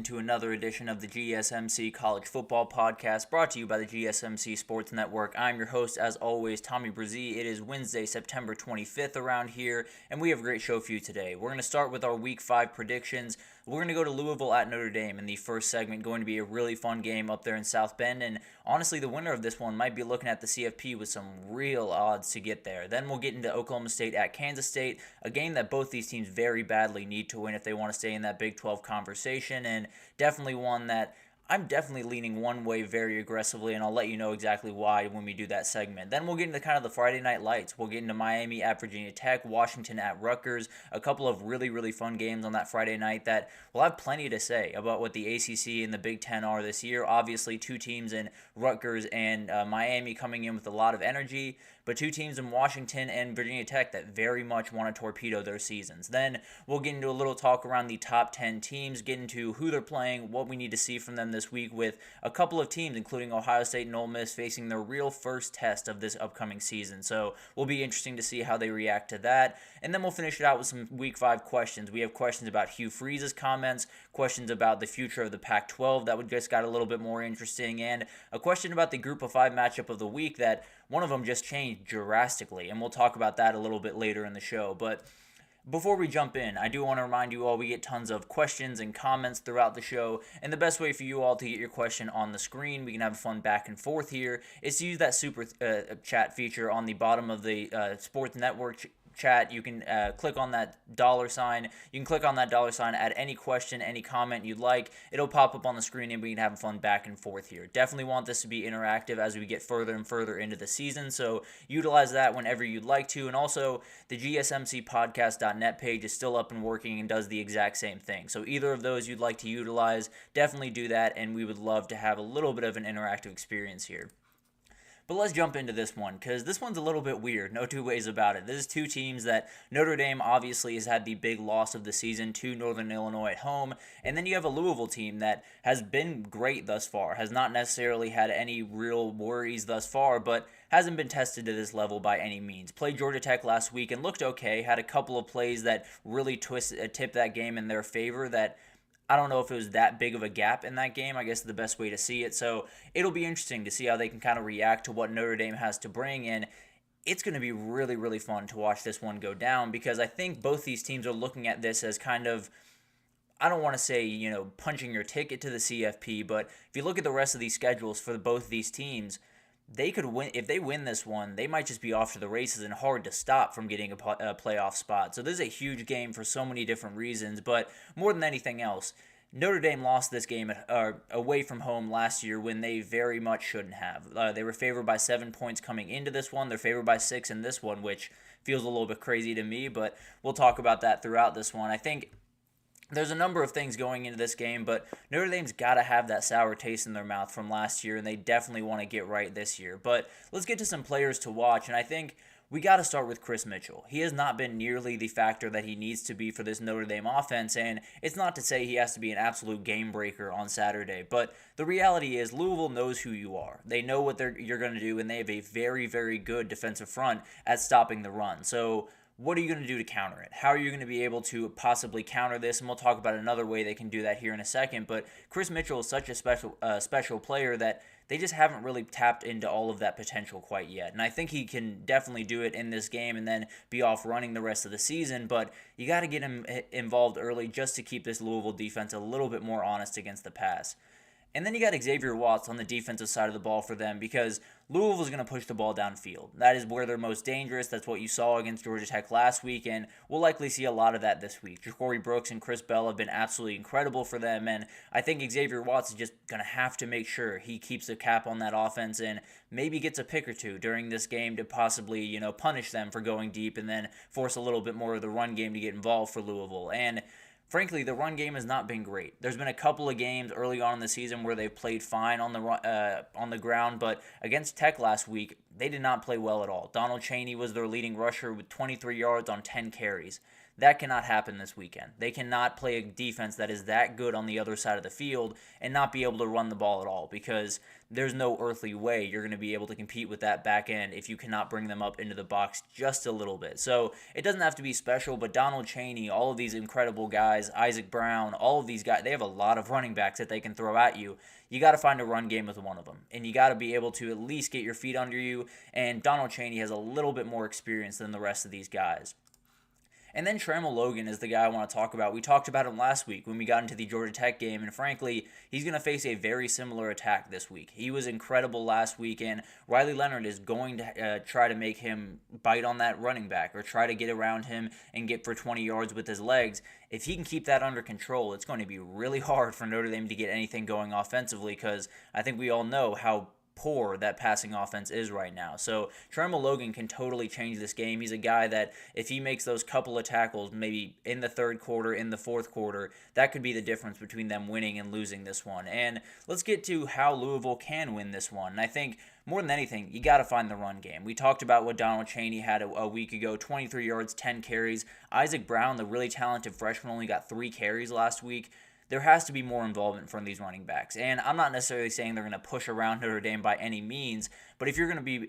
into another edition of the GSMC College Football Podcast brought to you by the GSMC Sports Network. I'm your host, as always, Tommy Brzee. It is Wednesday, September 25th around here, and we have a great show for you today. We're going to start with our Week 5 predictions. We're going to go to Louisville at Notre Dame in the first segment. Going to be a really fun game up there in South Bend, and honestly, the winner of this one might be looking at the CFP with some real odds to get there. Then we'll get into Oklahoma State at Kansas State, a game that both these teams very badly need to win if they want to stay in that Big 12 conversation, and definitely one that I'm definitely leaning one way very aggressively, and I'll let you know exactly why when we do that segment. Then we'll get into kind of the Friday night lights. We'll get into Miami at Virginia Tech, Washington at Rutgers, a couple of really, really fun games on that Friday night that will have plenty to say about what the ACC and the Big Ten are this year. Obviously, two teams in Rutgers and Miami coming in with a lot of energy, but two teams in Washington and Virginia Tech that very much want to torpedo their seasons. Then we'll get into a little talk around the top 10 teams, get into who they're playing, what we need to see from them this week, with a couple of teams, including Ohio State and Ole Miss, facing their real first test of this upcoming season. So will be interesting to see how they react to that. And then we'll finish it out with some Week 5 questions. We have questions about Hugh Freeze's comments, questions about the future of the Pac-12 that would just got a little bit more interesting, and a question about the Group of 5 matchup of the week that one of them just changed drastically, and we'll talk about that a little bit later in the show. But before we jump in, I do want to remind you all we get tons of questions and comments throughout the show, and the best way for you all to get your question on the screen, we can have a fun back and forth here, is to use that super chat feature on the bottom of the Sports Network chat. You can click on that $sign. You can click on that $sign, add any question, any comment you'd like. It'll pop up on the screen and we can have fun back and forth here. Definitely want this to be interactive as we get further and further into the season, so utilize that whenever you'd like to. And also, the GSMCpodcast.net page is still up and working and does the exact same thing. So either of those you'd like to utilize, definitely do that, and we would love to have a little bit of an interactive experience here. But let's jump into this one, because this one's a little bit weird, no two ways about it. This is two teams that Notre Dame obviously has had the big loss of the season to Northern Illinois at home, and then you have a Louisville team that has been great thus far, has not necessarily had any real worries thus far, but hasn't been tested to this level by any means. Played Georgia Tech last week and looked okay, had a couple of plays that really tipped that game in their favor that I don't know if it was that big of a gap in that game, I guess is the best way to see it. So it'll be interesting to see how they can kind of react to what Notre Dame has to bring. And it's going to be really, really fun to watch this one go down, because I think both these teams are looking at this as kind of, I don't want to say, punching your ticket to the CFP, but if you look at the rest of these schedules for both of these teams, they could win. If they win this one, they might just be off to the races and hard to stop from getting a playoff spot. So this is a huge game for so many different reasons, but more than anything else, Notre Dame lost this game away from home last year when they very much shouldn't have. They were favored by 7 points coming into this one. They're favored by 6 in this one, which feels a little bit crazy to me, but we'll talk about that throughout this one. I think there's a number of things going into this game, but Notre Dame's got to have that sour taste in their mouth from last year, and they definitely want to get right this year. But let's get to some players to watch, and I think we got to start with Chris Mitchell. He has not been nearly the factor that he needs to be for this Notre Dame offense, and it's not to say he has to be an absolute game breaker on Saturday, but the reality is Louisville knows who you are. They know what you're going to do, and they have a very, very good defensive front at stopping the run. So what are you going to do to counter it? How are you going to be able to possibly counter this? And we'll talk about another way they can do that here in a second. But Chris Mitchell is such a special player that they just haven't really tapped into all of that potential quite yet. And I think he can definitely do it in this game and then be off running the rest of the season. But you got to get him involved early just to keep this Louisville defense a little bit more honest against the pass. And then you got Xavier Watts on the defensive side of the ball for them, because Louisville's going to push the ball downfield. That is where they're most dangerous. That's what you saw against Georgia Tech last week, and we'll likely see a lot of that this week. Ja'Cory Brooks and Chris Bell have been absolutely incredible for them, and I think Xavier Watts is just going to have to make sure he keeps the cap on that offense and maybe gets a pick or two during this game to possibly, punish them for going deep and then force a little bit more of the run game to get involved for Louisville. And frankly, the run game has not been great. There's been a couple of games early on in the season where they've played fine on the ground, but against Tech last week, they did not play well at all. Donald Chaney was their leading rusher with 23 yards on 10 carries. That cannot happen this weekend. They cannot play a defense that is that good on the other side of the field and not be able to run the ball at all, because there's no earthly way you're going to be able to compete with that back end if you cannot bring them up into the box just a little bit. So it doesn't have to be special, but Donald Chaney, all of these incredible guys, Isaac Brown, all of these guys, they have a lot of running backs that they can throw at you. You got to find a run game with one of them, and you got to be able to at least get your feet under you, and Donald Chaney has a little bit more experience than the rest of these guys. And then Trammell Logan is the guy I want to talk about. We talked about him last week when we got into the Georgia Tech game, and frankly, he's going to face a very similar attack this week. He was incredible last week, and Riley Leonard is going to try to make him bite on that running back or try to get around him and get for 20 yards with his legs. If he can keep that under control, it's going to be really hard for Notre Dame to get anything going offensively, because I think we all know how poor that passing offense is right now. So Trammell Logan can totally change this game. He's a guy that if he makes those couple of tackles, maybe in the third quarter, in the fourth quarter, that could be the difference between them winning and losing this one. And let's get to how Louisville can win this one. And I think more than anything, you got to find the run game. We talked about what Donald Chaney had a week ago, 23 yards, 10 carries. Isaac Brown, the really talented freshman, only got 3 carries last week. There has to be more involvement from these running backs. And I'm not necessarily saying they're going to push around Notre Dame by any means, but if you're going to be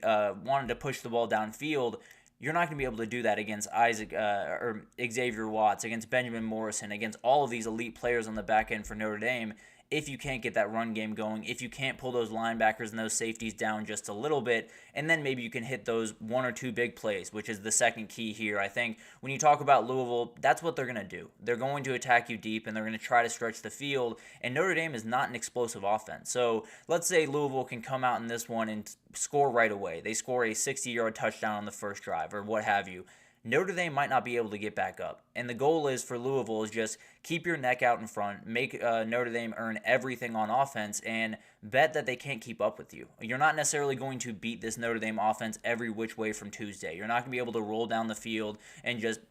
wanting to push the ball downfield, you're not going to be able to do that against or Xavier Watts, against Benjamin Morrison, against all of these elite players on the back end for Notre Dame, if you can't get that run game going, if you can't pull those linebackers and those safeties down just a little bit, and then maybe you can hit those 1 or 2 big plays, which is the second key here. I think when you talk about Louisville, that's what they're going to do. They're going to attack you deep, and they're going to try to stretch the field, and Notre Dame is not an explosive offense. So let's say Louisville can come out in this one and score right away. They score a 60-yard touchdown on the first drive or what have you. Notre Dame might not be able to get back up. And the goal is for Louisville is just keep your neck out in front, make Notre Dame earn everything on offense, and bet that they can't keep up with you. You're not necessarily going to beat this Notre Dame offense every which way from Tuesday. You're not going to be able to roll down the field and just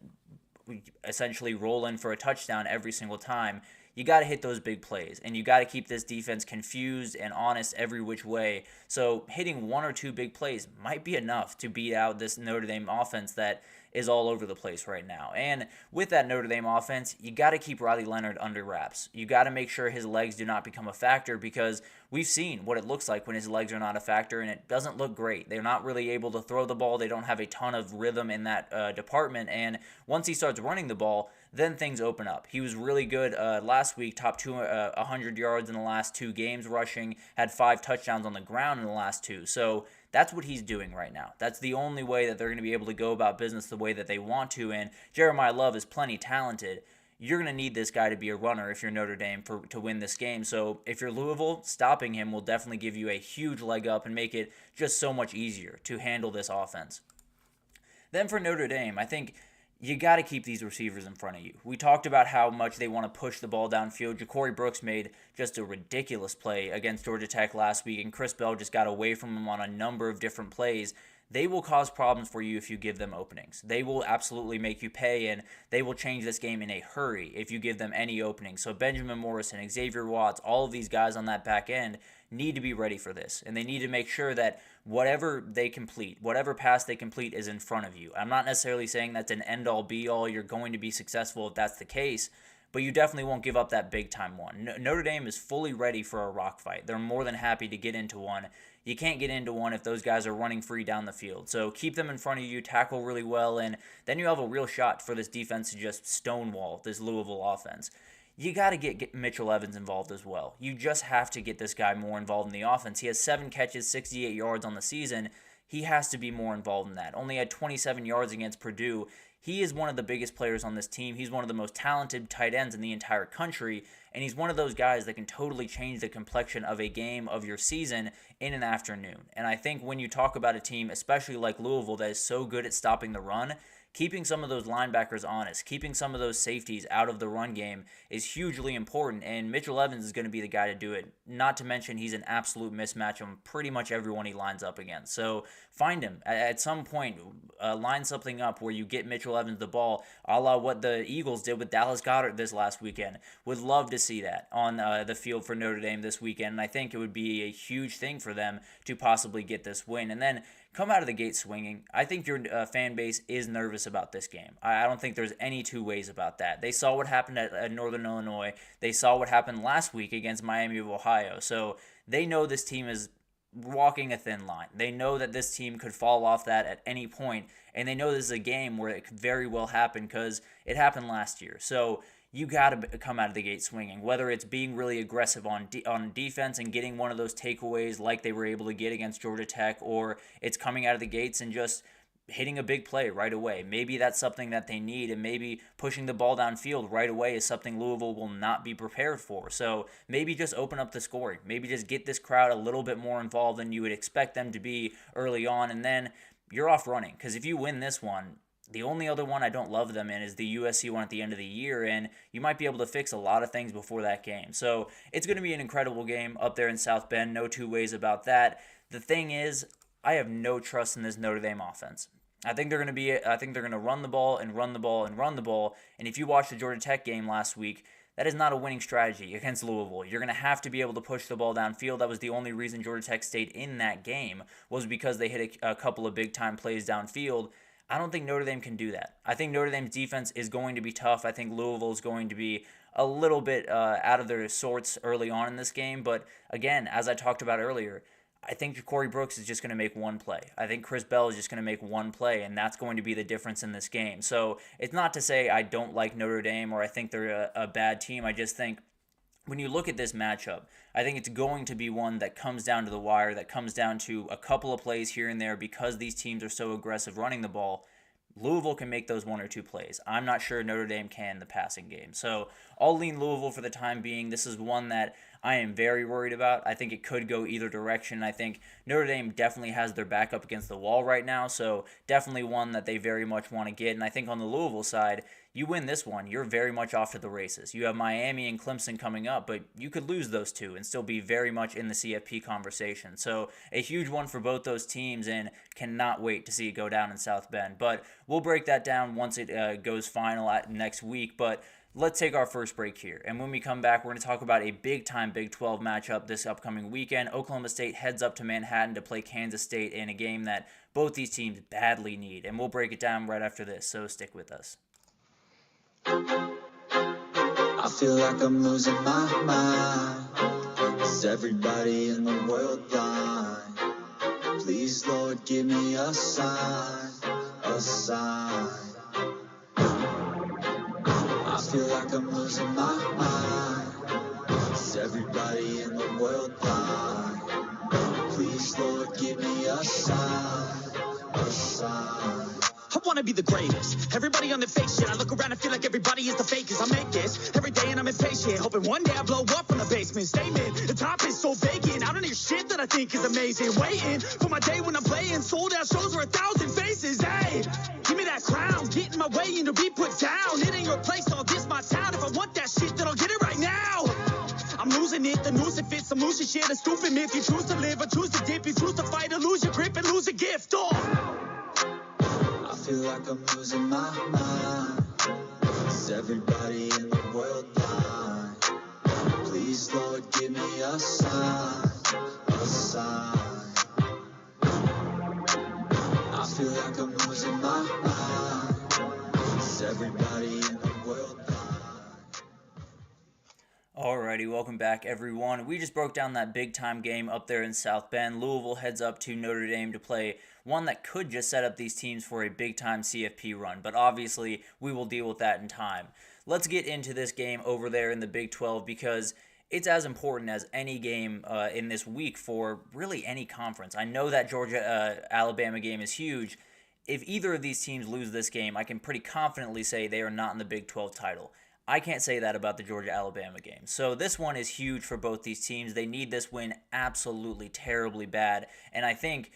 essentially roll in for a touchdown every single time. You got to hit those big plays, and you got to keep this defense confused and honest every which way. So hitting 1 or 2 big plays might be enough to beat out this Notre Dame offense that is all over the place right now. And with that Notre Dame offense, you got to keep Riley Leonard under wraps. You got to make sure his legs do not become a factor, because we've seen what it looks like when his legs are not a factor, and it doesn't look great. They're not really able to throw the ball. They don't have a ton of rhythm in that department, and once he starts running the ball, then things open up. He was really good last week, top 100 yards in the last 2 games rushing, had 5 touchdowns on the ground in the last 2. So that's what he's doing right now. That's the only way that they're going to be able to go about business the way that they want to, and Jeremiah Love is plenty talented. You're going to need this guy to be a runner if you're Notre Dame to win this game. So if you're Louisville, stopping him will definitely give you a huge leg up and make it just so much easier to handle this offense. Then for Notre Dame, I think you got to keep these receivers in front of you. We talked about how much they want to push the ball downfield. Ja'Cory Brooks made just a ridiculous play against Georgia Tech last week, and Chris Bell just got away from him on a number of different plays. They will cause problems for you if you give them openings. They will absolutely make you pay, and they will change this game in a hurry if you give them any openings. So Benjamin Morrison, Xavier Watts, all of these guys on that back end need to be ready for this, and they need to make sure that whatever they complete, whatever pass they complete is in front of you. I'm not necessarily saying that's an end-all, be-all. You're going to be successful if that's the case, but you definitely won't give up that big-time one. Notre Dame is fully ready for a rock fight. They're more than happy to get into one. You can't get into one if those guys are running free down the field. So keep them in front of you, tackle really well, and then you have a real shot for this defense to just stonewall this Louisville offense. You got to get Mitchell Evans involved as well. You just have to get this guy more involved in the offense. He has 7 catches, 68 yards on the season. He has to be more involved in that. Only had 27 yards against Purdue. He is one of the biggest players on this team. He's one of the most talented tight ends in the entire country, and he's one of those guys that can totally change the complexion of a game, of your season, in an afternoon. And I think when you talk about a team, especially like Louisville, that is so good at stopping the run, keeping some of those linebackers honest, keeping some of those safeties out of the run game is hugely important, and Mitchell Evans is going to be the guy to do it. Not to mention he's an absolute mismatch on pretty much everyone he lines up against. So find him. At some point, line something up where you get Mitchell Evans the ball, a la what the Eagles did with Dallas Goedert this last weekend. Would love to see that on the field for Notre Dame this weekend, and I think it would be a huge thing for them to possibly get this win. And then come out of the gate swinging. I think your fan base is nervous nervous about this game. I don't think there's any two ways about that. They saw what happened at Northern Illinois. They saw what happened last week against Miami of Ohio. So they know this team is walking a thin line. They know that this team could fall off that at any point, and they know this is a game where it could very well happen because it happened last year. So you got to come out of the gate swinging, whether it's being really aggressive on defense and getting one of those takeaways like they were able to get against Georgia Tech, or it's coming out of the gates and just hitting a big play right away. Maybe that's something that they need, and maybe pushing the ball downfield right away is something Louisville will not be prepared for. So maybe just open up the scoring. Maybe just get this crowd a little bit more involved than you would expect them to be early on, and then you're off running. Because if you win this one, the only other one I don't love them in is the USC one at the end of the year, and you might be able to fix a lot of things before that game. So it's going to be an incredible game up there in South Bend, no two ways about that. The thing is, I have no trust in this Notre Dame offense. I think they're going to run the ball and run the ball and run the ball. And if you watched the Georgia Tech game last week, that is not a winning strategy against Louisville. You're going to have to be able to push the ball downfield. That was the only reason Georgia Tech stayed in that game, was because they hit a couple of big-time plays downfield. I don't think Notre Dame can do that. I think Notre Dame's defense is going to be tough. I think Louisville is going to be a little bit out of their sorts early on in this game. But again, as I talked about earlier, I think Corey Brooks is just going to make one play. I think Chris Bell is just going to make one play, and that's going to be the difference in this game. So it's not to say I don't like Notre Dame or I think they're a bad team. I just think when you look at this matchup, I think it's going to be one that comes down to the wire, that comes down to a couple of plays here and there because these teams are so aggressive running the ball. Louisville can make those one or two plays. I'm not sure Notre Dame can in the passing game. So I'll lean Louisville for the time being. This is one that I am very worried about. I think it could go either direction. I think Notre Dame definitely has their back up against the wall right now, so definitely one that they very much want to get. And I think on the Louisville side, you win this one, you're very much off to the races. You have Miami and Clemson coming up, but you could lose those two and still be very much in the CFP conversation. So a huge one for both those teams, and cannot wait to see it go down in South Bend. But we'll break that down once it goes final next week. But let's take our first break here. And when we come back, we're going to talk about a big-time Big 12 matchup this upcoming weekend. Oklahoma State heads up to Manhattan to play Kansas State in a game that both these teams badly need. And we'll break it down right after this, so stick with us. I feel like I'm losing my mind. Is everybody in the world blind? Please, Lord, give me a sign, a sign. I feel like I'm losing my mind. Is everybody in the world blind? Please, Lord, give me a sign, a sign. I wanna be the greatest. Everybody on the fake shit. I look around and feel like everybody is the fakest. I make this every day and I'm impatient, hoping one day I blow up from the basement. Statement, the top is so vacant. I don't hear shit that I think is amazing. Waiting for my day when I'm playing sold out shows for 1,000 faces. Hey, give me that crown, get in my way and to be put down. It ain't your place, all this my town. If I want that shit, then I'll get it right now. I'm losing it, the noose it fits. I'm losing shit, a stupid myth. You choose to live or choose to dip. You choose to fight or lose your grip and lose a gift. I feel like I'm losing my mind. Is everybody in the world blind? Please, Lord, give me a sign, a sign. I feel like I'm losing my mind. Is everybody in the world blind? Alrighty, welcome back everyone. We just broke down that big time game up there in South Bend. Louisville heads up to Notre Dame to play one that could just set up these teams for a big time CFP run, but obviously we will deal with that in time. Let's get into this game over there in the Big 12 because it's as important as any game in this week for really any conference. I know that Georgia-Alabama game is huge. If either of these teams lose this game, I can pretty confidently say they are not in the Big 12 title. I can't say that about the Georgia-Alabama game. So this one is huge for both these teams. They need this win absolutely terribly bad. And I think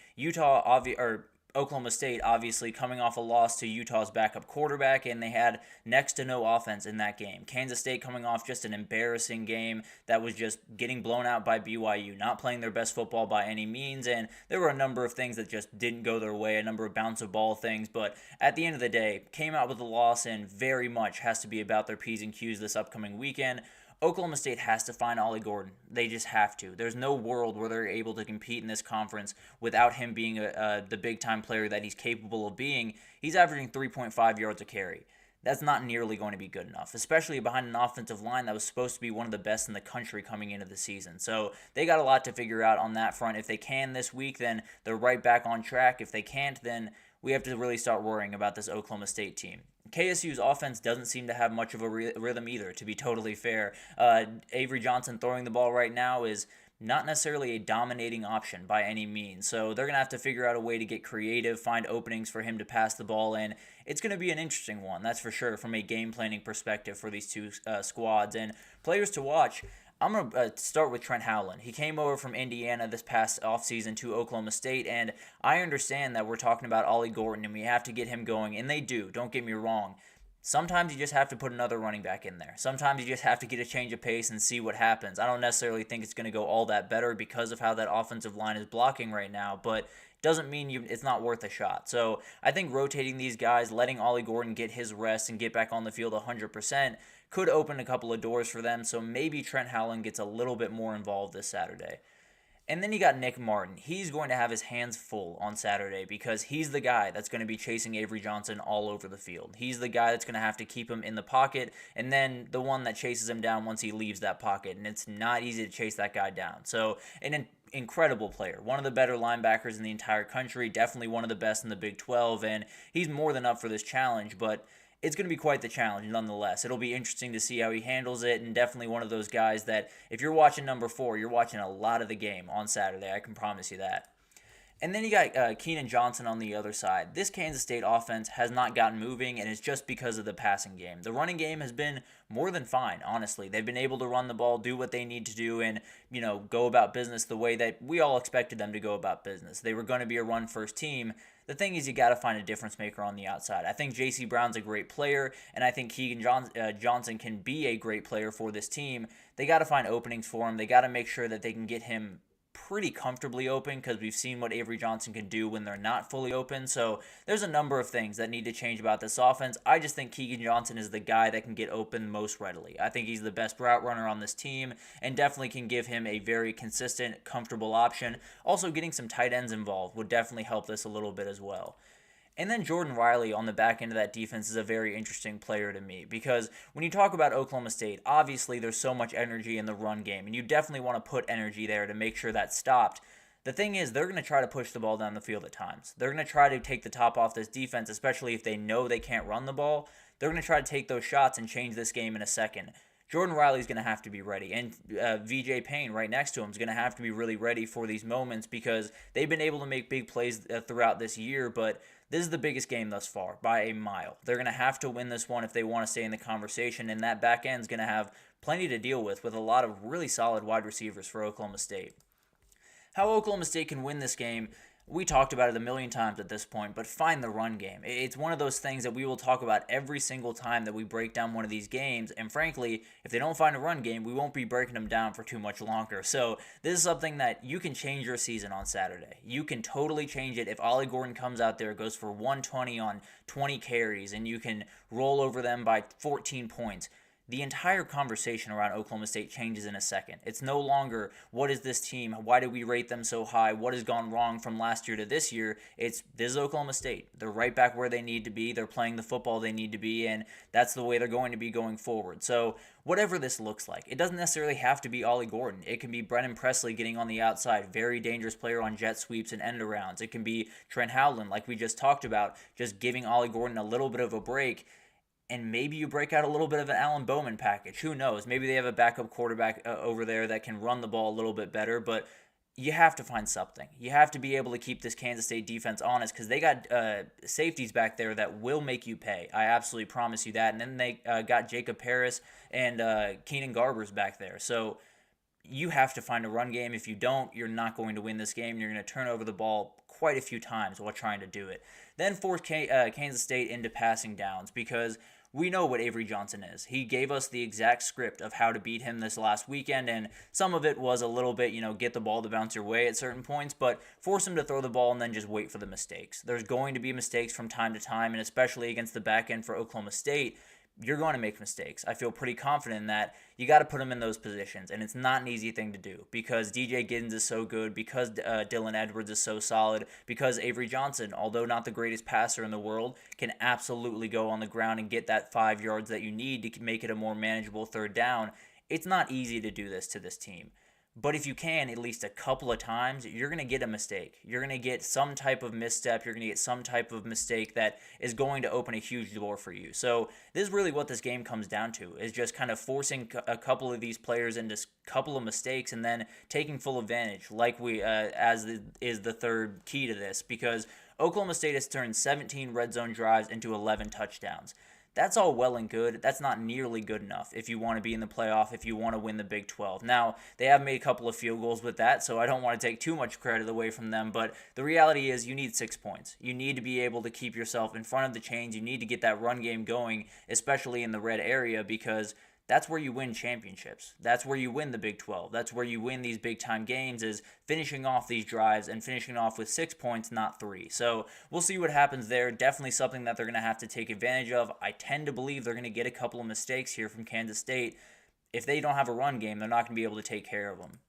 Oklahoma State obviously coming off a loss to Utah's backup quarterback, and they had next to no offense in that game. Kansas State coming off just an embarrassing game that was just getting blown out by BYU, not playing their best football by any means, and there were a number of things that just didn't go their way, a number of bounce of ball things, but at the end of the day, came out with a loss and very much has to be about their P's and Q's this upcoming weekend. Oklahoma State has to find Ollie Gordon. They just have to. There's no world where they're able to compete in this conference without him being the big-time player that he's capable of being. He's averaging 3.5 yards a carry. That's not nearly going to be good enough, especially behind an offensive line that was supposed to be one of the best in the country coming into the season. So they got a lot to figure out on that front. If they can this week, then they're right back on track. If they can't, then we have to really start worrying about this Oklahoma State team. KSU's offense doesn't seem to have much of a rhythm either, to be totally fair. Avery Johnson throwing the ball right now is not necessarily a dominating option by any means. So they're going to have to figure out a way to get creative, find openings for him to pass the ball in. It's going to be an interesting one, that's for sure, from a game planning perspective for these two squads. And players to watch, I'm going to start with Trent Howland. He came over from Indiana this past offseason to Oklahoma State, and I understand that we're talking about Ollie Gordon and we have to get him going, and they do, don't get me wrong. Sometimes you just have to put another running back in there. Sometimes you just have to get a change of pace and see what happens. I don't necessarily think it's going to go all that better because of how that offensive line is blocking right now, but doesn't mean it's not worth a shot. So I think rotating these guys, letting Ollie Gordon get his rest and get back on the field 100% could open a couple of doors for them, so maybe Trent Howland gets a little bit more involved this Saturday. And then you got Nick Martin. He's going to have his hands full on Saturday because he's the guy that's going to be chasing Avery Johnson all over the field. He's the guy that's going to have to keep him in the pocket and then the one that chases him down once he leaves that pocket. And it's not easy to chase that guy down. So an incredible player. One of the better linebackers in the entire country. Definitely one of the best in the Big 12. And he's more than up for this challenge, but it's going to be quite the challenge nonetheless. It'll be interesting to see how he handles it, and definitely one of those guys that if you're watching number 4, you're watching a lot of the game on Saturday. I can promise you that. And then you got Keenan Johnson on the other side. This Kansas State offense has not gotten moving, and it's just because of the passing game. The running game has been more than fine, honestly. They've been able to run the ball, do what they need to do, and go about business the way that we all expected them to go about business. They were going to be a run-first team. The thing is, you got to find a difference maker on the outside. I think J.C. Brown's a great player, and I think Keegan Johnson can be a great player for this team. They got to find openings for him. They got to make sure that they can get him pretty comfortably open because we've seen what Avery Johnson can do when they're not fully open. So there's a number of things that need to change about this offense. I just think Keegan Johnson is the guy that can get open most readily. I think he's the best route runner on this team and definitely can give him a very consistent, comfortable option. Also, getting some tight ends involved would definitely help this a little bit as well. And then Jordan Riley on the back end of that defense is a very interesting player to me because when you talk about Oklahoma State, obviously there's so much energy in the run game, and you definitely want to put energy there to make sure that's stopped. The thing is, they're going to try to push the ball down the field at times. They're going to try to take the top off this defense, especially if they know they can't run the ball. They're going to try to take those shots and change this game in a second. Jordan Riley's going to have to be ready, and VJ Payne right next to him is going to have to be really ready for these moments because they've been able to make big plays throughout this year, but this is the biggest game thus far by a mile. They're going to have to win this one if they want to stay in the conversation, and that back end is going to have plenty to deal with a lot of really solid wide receivers for Oklahoma State. How Oklahoma State can win this game, we talked about it a million times at this point, but find the run game. It's one of those things that we will talk about every single time that we break down one of these games, and frankly, if they don't find a run game, we won't be breaking them down for too much longer. So this is something that you can change your season on Saturday. You can totally change it if Ollie Gordon comes out there, goes for 120 on 20 carries, and you can roll over them by 14 points. The entire conversation around Oklahoma State changes in a second. It's no longer, what is this team? Why did we rate them so high? What has gone wrong from last year to this year? This is Oklahoma State. They're right back where they need to be. They're playing the football they need to be, and that's the way they're going to be going forward. So whatever this looks like, it doesn't necessarily have to be Ollie Gordon. It can be Brennan Presley getting on the outside, very dangerous player on jet sweeps and end arounds. It can be Trent Howland, like we just talked about, just giving Ollie Gordon a little bit of a break. And maybe you break out a little bit of an Alan Bowman package. Who knows? Maybe they have a backup quarterback over there that can run the ball a little bit better, but you have to find something. You have to be able to keep this Kansas State defense honest because they got safeties back there that will make you pay. I absolutely promise you that. And then they got Jacob Harris and Keenan Garbers back there. So you have to find a run game. If you don't, you're not going to win this game. You're going to turn over the ball quite a few times while trying to do it. Then force Kansas State into passing downs because we know what Avery Johnson is. He gave us the exact script of how to beat him this last weekend, and some of it was a little bit, get the ball to bounce your way at certain points, but force him to throw the ball and then just wait for the mistakes. There's going to be mistakes from time to time, and especially against the back end for Oklahoma State. you're going to make mistakes. I feel pretty confident in that. You got to put him in those positions, and it's not an easy thing to do because DJ Giddens is so good, because Dylan Edwards is so solid, because Avery Johnson, although not the greatest passer in the world, can absolutely go on the ground and get that 5 yards that you need to make it a more manageable third down. It's not easy to do this to this team. But if you can, at least a couple of times, you're going to get a mistake. You're going to get some type of misstep. You're going to get some type of mistake that is going to open a huge door for you. So this is really what this game comes down to, is just kind of forcing a couple of these players into a couple of mistakes and then taking full advantage, like is the third key to this, because Oklahoma State has turned 17 red zone drives into 11 touchdowns. That's all well and good. That's not nearly good enough if you want to be in the playoff, if you want to win the Big 12. Now, they have made a couple of field goals with that, so I don't want to take too much credit away from them, but the reality is you need 6 points. You need to be able to keep yourself in front of the chains. You need to get that run game going, especially in the red area, because that's where you win championships. That's where you win the Big 12. That's where you win these big-time games, is finishing off these drives and finishing off with 6 points, not 3. So we'll see what happens there. Definitely something that they're going to have to take advantage of. I tend to believe they're going to get a couple of mistakes here from Kansas State. If they don't have a run game, they're not going to be able to take care of them.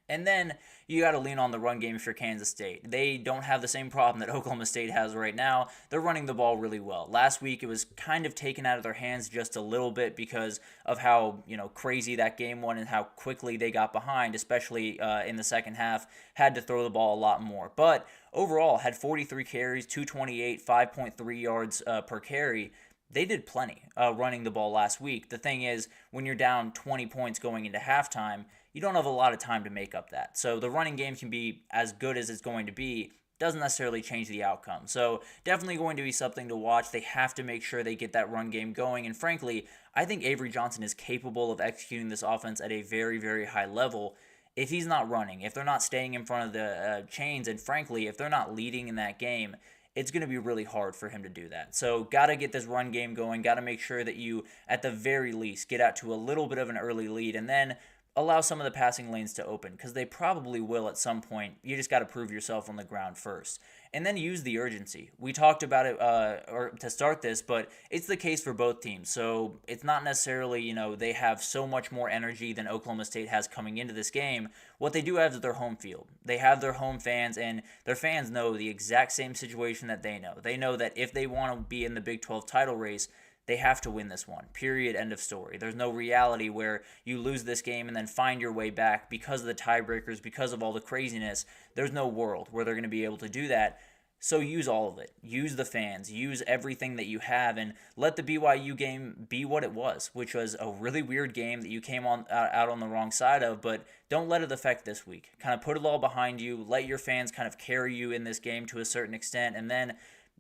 And then you got to lean on the run game for Kansas State. They don't have the same problem that Oklahoma State has right now. They're running the ball really well. Last week it was kind of taken out of their hands just a little bit because of how crazy that game went and how quickly they got behind, especially in the second half. Had to throw the ball a lot more. But overall, had 43 carries, 228, 5.3 yards per carry. They did plenty running the ball last week. The thing is, when you're down 20 points going into halftime, you don't have a lot of time to make up that. So the running game can be as good as it's going to be. Doesn't necessarily change the outcome. So definitely going to be something to watch. They have to make sure they get that run game going. And frankly, I think Avery Johnson is capable of executing this offense at a very, very high level. If he's not running, if they're not staying in front of the chains, and frankly, if they're not leading in that game, it's going to be really hard for him to do that. So got to get this run game going. Got to make sure that you, at the very least, get out to a little bit of an early lead, and then allow some of the passing lanes to open, because they probably will at some point. You just got to prove yourself on the ground first. And then use the urgency. We talked about it or to start this, but it's the case for both teams. So it's not necessarily, they have so much more energy than Oklahoma State has coming into this game. What they do have is their home field. They have their home fans, and their fans know the exact same situation that they know. They know that if they want to be in the Big 12 title race, they have to win this one. Period. End of story. There's no reality where you lose this game and then find your way back because of the tiebreakers, because of all the craziness. There's no world where they're going to be able to do that. So use all of it. Use the fans. Use everything that you have, and let the BYU game be what it was, which was a really weird game that you came out on the wrong side of, but don't let it affect this week. Kind of put it all behind you. Let your fans kind of carry you in this game to a certain extent, and then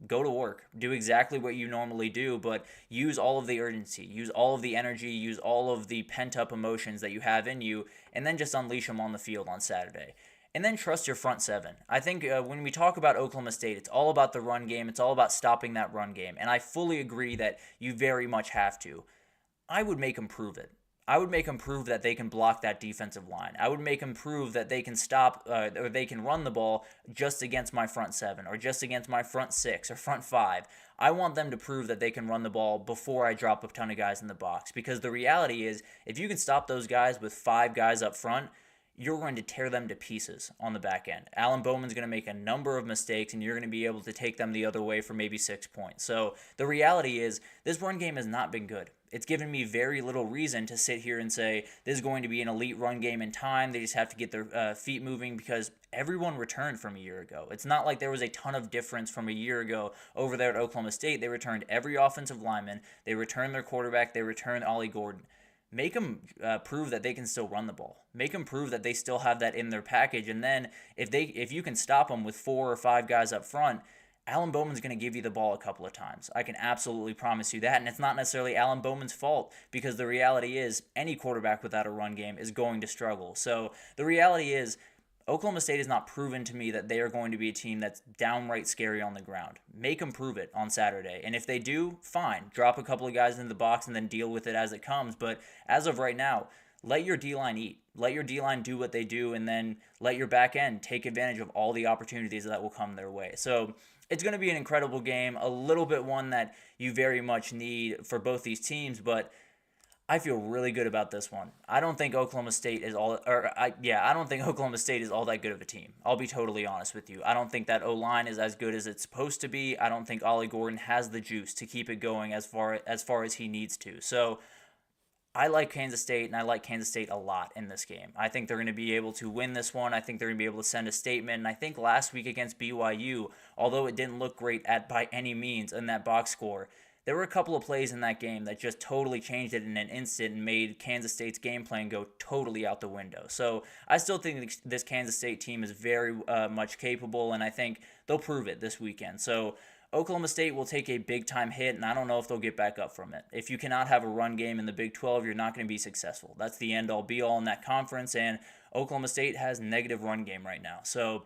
go to work. Do exactly what you normally do, but use all of the urgency, use all of the energy, use all of the pent-up emotions that you have in you, and then just unleash them on the field on Saturday. And then trust your front seven. I think when we talk about Oklahoma State, it's all about the run game. It's all about stopping that run game. And I fully agree that you very much have to. I would make them prove it. I would make them prove that they can block that defensive line. I would make them prove that they can stop or they can run the ball just against my front seven or just against my front six or front five. I want them to prove that they can run the ball before I drop a ton of guys in the box, because the reality is if you can stop those guys with 5 guys up front, you're going to tear them to pieces on the back end. Alan Bowman's going to make a number of mistakes, and you're going to be able to take them the other way for maybe 6 points. So the reality is this run game has not been good. It's given me very little reason to sit here and say this is going to be an elite run game in time. They just have to get their feet moving, because everyone returned from a year ago. It's not like there was a ton of difference from a year ago over there at Oklahoma State. They returned every offensive lineman. They returned their quarterback. They returned Ollie Gordon. Make them prove that they can still run the ball. Make them prove that they still have that in their package. And then if you can stop them with 4 or 5 guys up front, Alan Bowman's going to give you the ball a couple of times. I can absolutely promise you that. And it's not necessarily Alan Bowman's fault, because the reality is any quarterback without a run game is going to struggle. So the reality is Oklahoma State has not proven to me that they are going to be a team that's downright scary on the ground. Make them prove it on Saturday. And if they do, fine. Drop a couple of guys into the box and then deal with it as it comes. But as of right now, let your D-line eat. Let your D-line do what they do, and then let your back end take advantage of all the opportunities that will come their way. So it's going to be an incredible game, a little bit one that you very much need for both these teams, but I feel really good about this one. I don't think Oklahoma State is I don't think Oklahoma State is all that good of a team. I'll be totally honest with you. I don't think that O-line is as good as it's supposed to be. I don't think Ollie Gordon has the juice to keep it going as far as he needs to. So I like Kansas State, and I like Kansas State a lot in this game. I think they're going to be able to win this one. I think they're going to be able to send a statement. And I think last week against BYU, although it didn't look great by any means in that box score, there were a couple of plays in that game that just totally changed it in an instant and made Kansas State's game plan go totally out the window. So I still think this Kansas State team is very much capable, and I think they'll prove it this weekend. So Oklahoma State will take a big-time hit, and I don't know if they'll get back up from it. If you cannot have a run game in the Big 12, you're not going to be successful. That's the end-all, be-all in that conference, and Oklahoma State has negative run game right now. So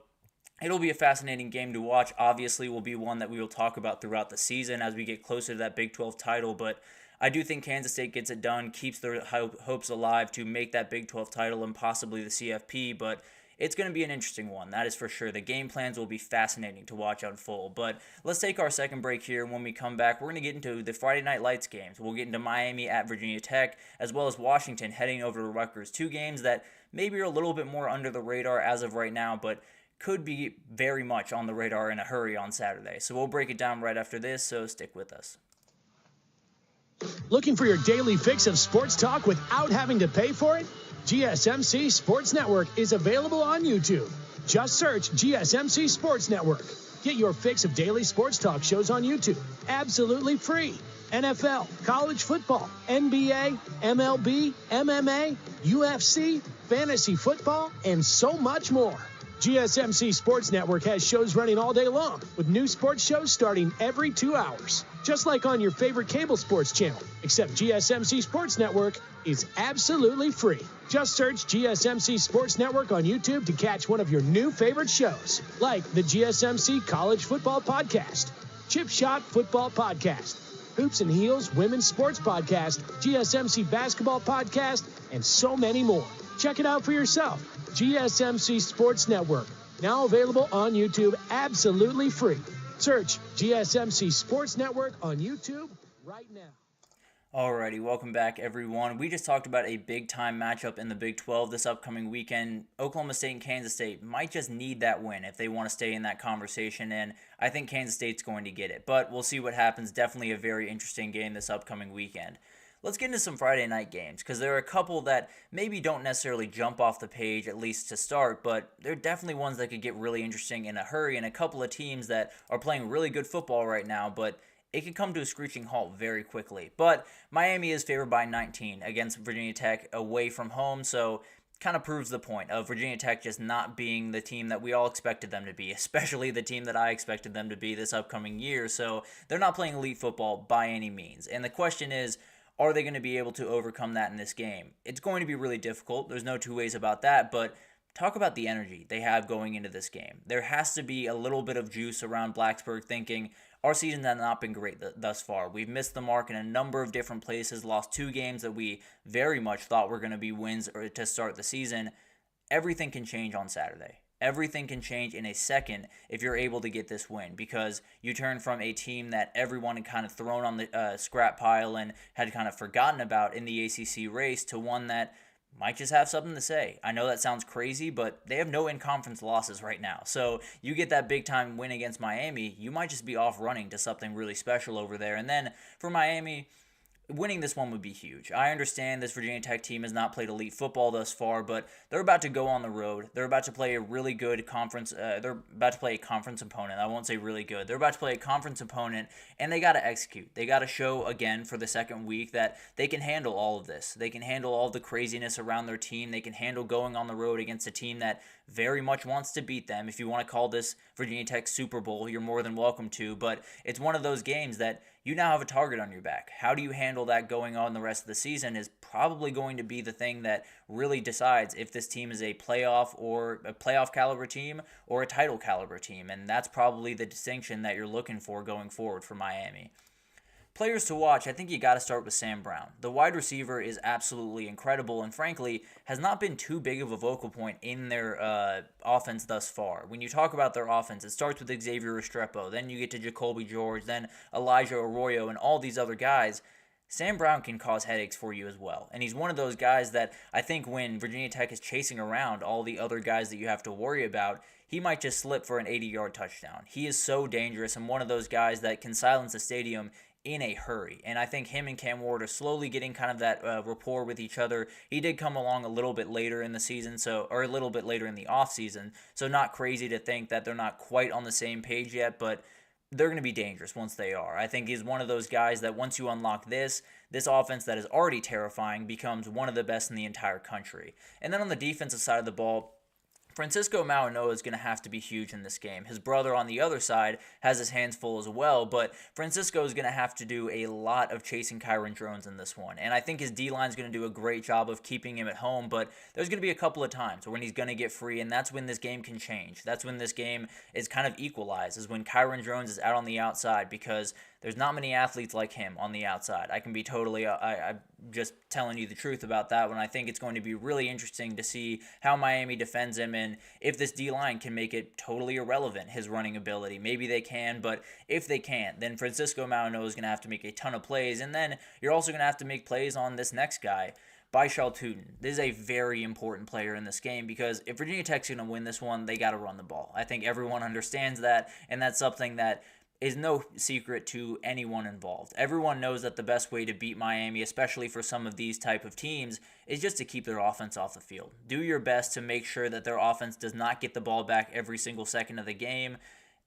it'll be a fascinating game to watch. Obviously, will be one that we will talk about throughout the season as we get closer to that Big 12 title, but I do think Kansas State gets it done, keeps their hopes alive to make that Big 12 title and possibly the CFP, but it's going to be an interesting one, that is for sure. The game plans will be fascinating to watch unfold. But let's take our second break here. When we come back, we're going to get into the Friday Night Lights games. We'll get into Miami at Virginia Tech, as well as Washington heading over to Rutgers. Two games that maybe are a little bit more under the radar as of right now, but could be very much on the radar in a hurry on Saturday. So we'll break it down right after this, so stick with us. Looking for your daily fix of sports talk without having to pay for it? GSMC Sports Network is available on YouTube. Just search GSMC Sports Network. Get your fix of daily sports talk shows on YouTube, absolutely free. NFL, college football, NBA, MLB, MMA, UFC, fantasy football, and so much more. GSMC Sports Network has shows running all day long, with new sports shows starting every 2 hours. Just like on your favorite cable sports channel, except GSMC Sports Network is absolutely free. Just search GSMC Sports Network on YouTube to catch one of your new favorite shows, like the GSMC College Football Podcast, Chip Shot Football Podcast, Hoops and Heels Women's Sports Podcast, GSMC Basketball Podcast, and so many more. Check it out for yourself. GSMC Sports Network, now available on YouTube absolutely free. Search GSMC Sports Network on YouTube right now. Alrighty, welcome back everyone. We just talked about a big-time matchup in the Big 12 this upcoming weekend. Oklahoma State and Kansas State might just need that win if they want to stay in that conversation, and I think Kansas State's going to get it. But we'll see what happens. Definitely a very interesting game this upcoming weekend. Let's get into some Friday night games, because there are a couple that maybe don't necessarily jump off the page, at least to start, but they're definitely ones that could get really interesting in a hurry, and a couple of teams that are playing really good football right now, but it could come to a screeching halt very quickly. But Miami is favored by 19 against Virginia Tech away from home, so kind of proves the point of Virginia Tech just not being the team that we all expected them to be, especially the team that I expected them to be this upcoming year. So they're not playing elite football by any means. And the question is, are they going to be able to overcome that in this game? It's going to be really difficult. There's no two ways about that, but talk about the energy they have going into this game. There has to be a little bit of juice around Blacksburg thinking, our season has not been great thus far. We've missed the mark in a number of different places, lost 2 games that we very much thought were going to be wins to start the season. Everything can change on Saturday. Everything can change in a second if you're able to get this win, because you turn from a team that everyone had kind of thrown on the scrap pile and had kind of forgotten about in the ACC race to one that might just have something to say. I know that sounds crazy, but they have no in-conference losses right now. So you get that big-time win against Miami, you might just be off running to something really special over there. And then for Miami, winning this one would be huge. I understand this Virginia Tech team has not played elite football thus far, but they're about to go on the road. They're about to play a really good conference. They're about to play a conference opponent. I won't say really good. They're about to play a conference opponent, and they got to execute. They got to show again for the second week that they can handle all of this. They can handle all the craziness around their team. They can handle going on the road against a team that very much wants to beat them. If you want to call this Virginia Tech Super Bowl, you're more than welcome to, but it's one of those games that you now have a target on your back. How do you handle that going on the rest of the season is probably going to be the thing that really decides if this team is a playoff caliber team or a title caliber team, and that's probably the distinction that you're looking for going forward for Miami. players to watch, I think you got to start with Sam Brown. The wide receiver is absolutely incredible and frankly has not been too big of a vocal point in their offense thus far. When you talk about their offense, it starts with Xavier Restrepo, then you get to Jacoby George, then Elijah Arroyo, and all these other guys. Sam Brown can cause headaches for you as well. And he's one of those guys that I think when Virginia Tech is chasing around all the other guys that you have to worry about, he might just slip for an 80-yard touchdown. He is so dangerous and one of those guys that can silence a stadium in a hurry. And I think him and Cam Ward are slowly getting kind of that rapport with each other. He did come along a little bit later in the season, or a little bit later in the offseason, so not crazy to think that they're not quite on the same page yet, but they're going to be dangerous once they are. I think he's one of those guys that once you unlock this offense that is already terrifying becomes one of the best in the entire country. And then on the defensive side of the ball, Francisco Mauanoa is going to have to be huge in this game. His brother on the other side has his hands full as well, but Francisco is going to have to do a lot of chasing Kyron Drones in this one. And I think his D-line is going to do a great job of keeping him at home, but there's going to be a couple of times when he's going to get free, and that's when this game can change. That's when this game is kind of equalized, is when Kyron Drones is out on the outside, because there's not many athletes like him on the outside. I can be totally, I'm just telling you the truth about that one. I think it's going to be really interesting to see how Miami defends him and if this D-line can make it totally irrelevant, his running ability. Maybe they can, but if they can't, then Francisco Mauanoa is going to have to make a ton of plays, and then you're also going to have to make plays on this next guy, Baishal Tootin. This is a very important player in this game because if Virginia Tech's going to win this one, they got to run the ball. I think everyone understands that, and that's something that is no secret to anyone involved. Everyone knows that the best way to beat Miami, especially for some of these type of teams, is just to keep their offense off the field. Do your best to make sure that their offense does not get the ball back every single second of the game,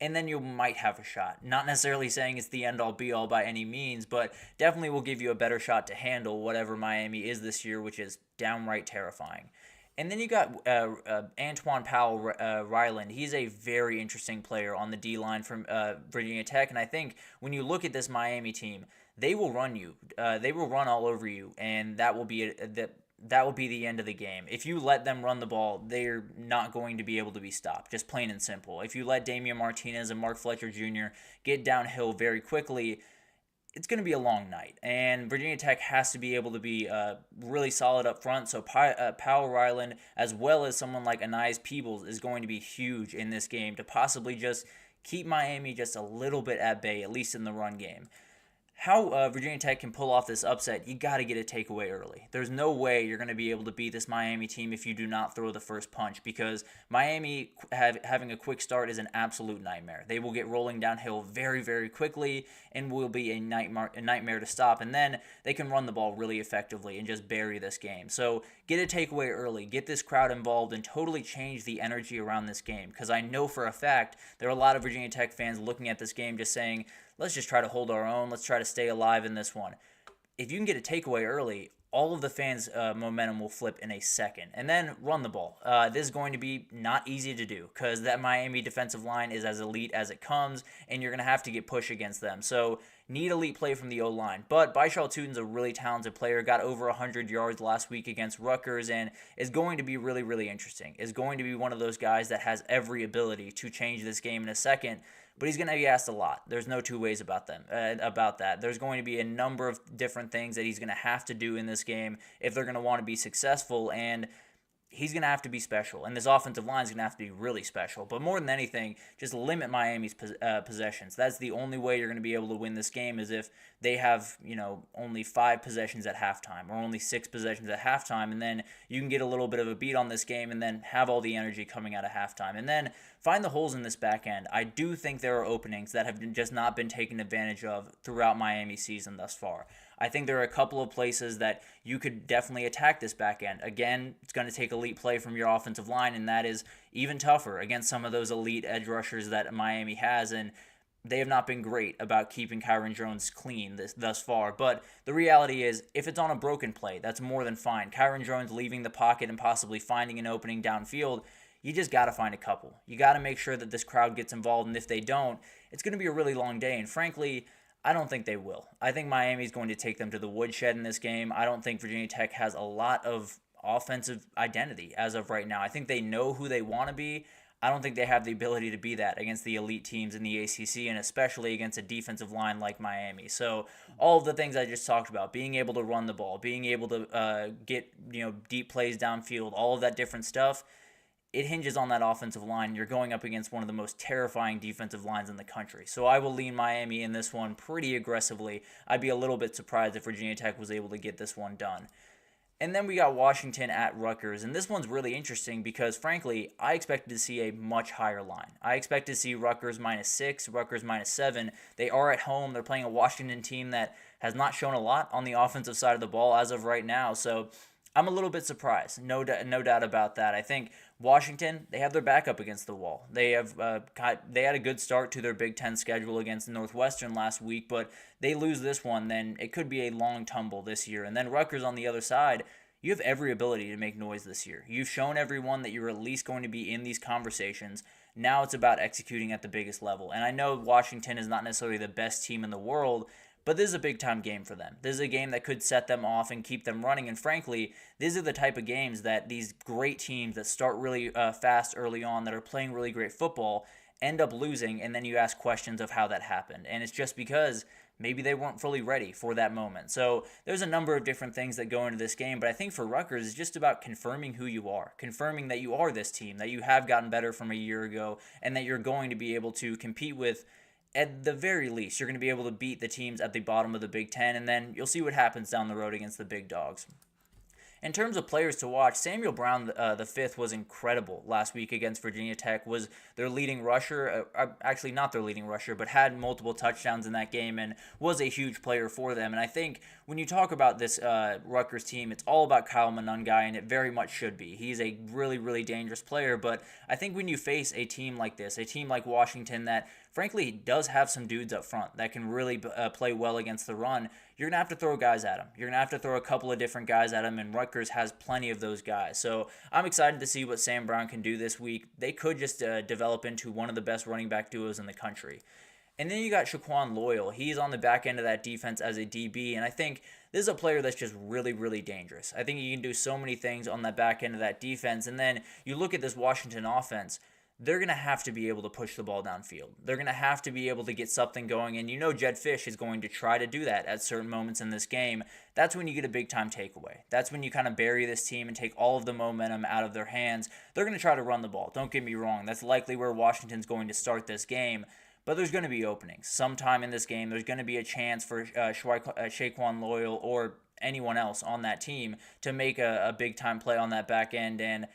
and then you might have a shot. Not necessarily saying it's the end-all be-all by any means, but definitely will give you a better shot to handle whatever Miami is this year, which is downright terrifying. And then you got Antoine Powell Ryland. He's a very interesting player on the D-line from Virginia Tech. And I think when you look at this Miami team, they will run you. They will run all over you, and that will be the end of the game. If you let them run the ball, they're not going to be able to be stopped, just plain and simple. If you let Damian Martinez and Mark Fletcher Jr. get downhill very quickly, it's going to be a long night, and Virginia Tech has to be able to be really solid up front. So Powell Ryland, as well as someone like Anais Peebles, is going to be huge in this game to possibly just keep Miami just a little bit at bay, at least in the run game. How Virginia Tech can pull off this upset, you got to get a takeaway early. There's no way you're going to be able to beat this Miami team if you do not throw the first punch, because Miami having a quick start is an absolute nightmare. They will get rolling downhill very, very quickly and will be a nightmare to stop, and then they can run the ball really effectively and just bury this game. So get a takeaway early, get this crowd involved, and totally change the energy around this game, because I know for a fact there are a lot of Virginia Tech fans looking at this game just saying, let's just try to hold our own. Let's try to stay alive in this one. If you can get a takeaway early, all of the fans' momentum will flip in a second. And then run the ball. This is going to be not easy to do because that Miami defensive line is as elite as it comes, and you're going to have to get push against them. So need elite play from the O-line. But Baishal Tootin's a really talented player, got over 100 yards last week against Rutgers, and is going to be really, really interesting. Is going to be one of those guys that has every ability to change this game in a second. But he's going to be asked a lot. There's no two ways about that. There's going to be a number of different things that he's going to have to do in this game if they're going to want to be successful, and he's going to have to be special. And this offensive line is going to have to be really special. But more than anything, just limit Miami's possessions. That's the only way you're going to be able to win this game, is if they have, only 5 possessions at halftime or only 6 possessions at halftime, and then you can get a little bit of a beat on this game and then have all the energy coming out of halftime. And then find the holes in this back end. I do think there are openings that have just not been taken advantage of throughout Miami's season thus far. I think there are a couple of places that you could definitely attack this back end. Again, it's going to take elite play from your offensive line, and that is even tougher against some of those elite edge rushers that Miami has, and they have not been great about keeping Kyron Drones clean thus far. But the reality is, if it's on a broken play, that's more than fine. Kyron Drones leaving the pocket and possibly finding an opening downfield, you just got to find a couple. You got to make sure that this crowd gets involved, and if they don't, it's going to be a really long day, and frankly, I don't think they will. I think Miami's going to take them to the woodshed in this game. I don't think Virginia Tech has a lot of offensive identity as of right now. I think they know who they want to be. I don't think they have the ability to be that against the elite teams in the ACC, and especially against a defensive line like Miami. So all of the things I just talked about, being able to run the ball, being able to get deep plays downfield, all of that different stuff, it hinges on that offensive line. You're going up against one of the most terrifying defensive lines in the country. So I will lean Miami in this one pretty aggressively. I'd be a little bit surprised if Virginia Tech was able to get this one done. And then we got Washington at Rutgers, and this one's really interesting because, frankly, I expected to see a much higher line. I expected to see Rutgers -6, Rutgers -7. They are at home. They're playing a Washington team that has not shown a lot on the offensive side of the ball as of right now, so I'm a little bit surprised, no doubt about that. I think Washington, they have their back up against the wall. They had a good start to their Big Ten schedule against Northwestern last week, but they lose this one, then it could be a long tumble this year. And then Rutgers on the other side, you have every ability to make noise this year. You've shown everyone that you're at least going to be in these conversations. Now it's about executing at the biggest level. And I know Washington is not necessarily the best team in the world, but this is a big-time game for them. This is a game that could set them off and keep them running. And frankly, these are the type of games that these great teams that start really fast early on, that are playing really great football, end up losing, and then you ask questions of how that happened. And it's just because maybe they weren't fully ready for that moment. So there's a number of different things that go into this game, but I think for Rutgers, it's just about confirming who you are, confirming that you are this team, that you have gotten better from a year ago, and that you're going to be able to compete with, at the very least, you're going to be able to beat the teams at the bottom of the Big Ten, and then you'll see what happens down the road against the big dogs. In terms of players to watch, Samuel Brown, the fifth, was incredible last week against Virginia Tech. Was their leading rusher, actually not their leading rusher, but had multiple touchdowns in that game and was a huge player for them. And I think when you talk about this Rutgers team, it's all about Kyle Monangai, and it very much should be. He's a really, really dangerous player, but I think when you face a team like this, a team like Washington that frankly does have some dudes up front that can really play well against the run, you're going to have to throw guys at him. You're going to have to throw a couple of different guys at him, and Rutgers has plenty of those guys. So I'm excited to see what Sam Brown can do this week. They could just develop into one of the best running back duos in the country. And then you got Shaquan Loyal. He's on the back end of that defense as a DB, and I think this is a player that's just really, really dangerous. I think he can do so many things on that back end of that defense. And then you look at this Washington offense, they're going to have to be able to push the ball downfield. They're going to have to be able to get something going, and you know Jed Fish is going to try to do that at certain moments in this game. That's when you get a big-time takeaway. That's when you kind of bury this team and take all of the momentum out of their hands. They're going to try to run the ball. Don't get me wrong. That's likely where Washington's going to start this game, but there's going to be openings. Sometime in this game, there's going to be a chance for Shaquan Loyal or anyone else on that team to make a big-time play on that back end, and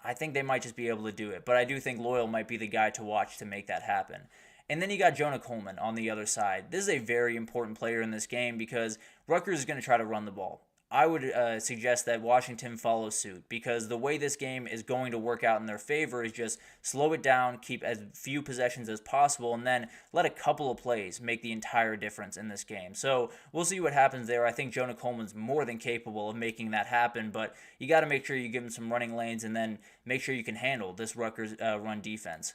I think they might just be able to do it. But I do think Loyal might be the guy to watch to make that happen. And then you got Jonah Coleman on the other side. This is a very important player in this game because Rutgers is going to try to run the ball. I would suggest that Washington follows suit because the way this game is going to work out in their favor is just slow it down, keep as few possessions as possible, and then let a couple of plays make the entire difference in this game. So we'll see what happens there. I think Jonah Coleman's more than capable of making that happen, but you got to make sure you give him some running lanes and then make sure you can handle this Rutgers run defense.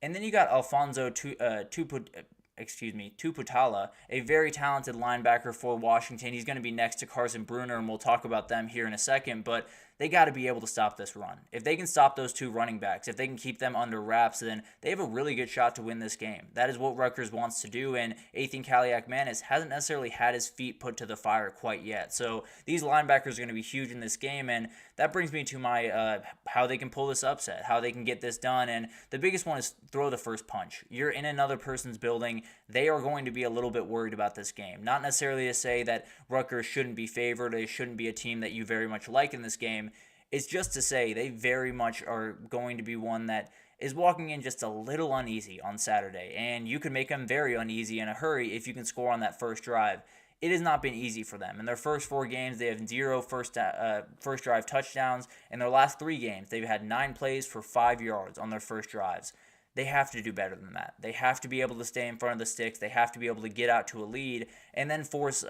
And then you got Alfonso Tuputala, a very talented linebacker for Washington. He's going to be next to Carson Bruner, and we'll talk about them here in a second, but they got to be able to stop this run. If they can stop those two running backs, if they can keep them under wraps, then they have a really good shot to win this game. That is what Rutgers wants to do, and Ethan Kaliak-Manis hasn't necessarily had his feet put to the fire quite yet. So these linebackers are going to be huge in this game, and that brings me to my how they can pull this upset, how they can get this done, and the biggest one is throw the first punch. You're in another person's building. They are going to be a little bit worried about this game. Not necessarily to say that Rutgers shouldn't be favored, they shouldn't be a team that you very much like in this game. It's just to say they very much are going to be one that is walking in just a little uneasy on Saturday, and you can make them very uneasy in a hurry if you can score on that first drive. It has not been easy for them. In their first 4 games, they have 0 first drive touchdowns. In their last 3 games, they've had 9 plays for 5 yards on their first drives. They have to do better than that. They have to be able to stay in front of the sticks. They have to be able to get out to a lead and then force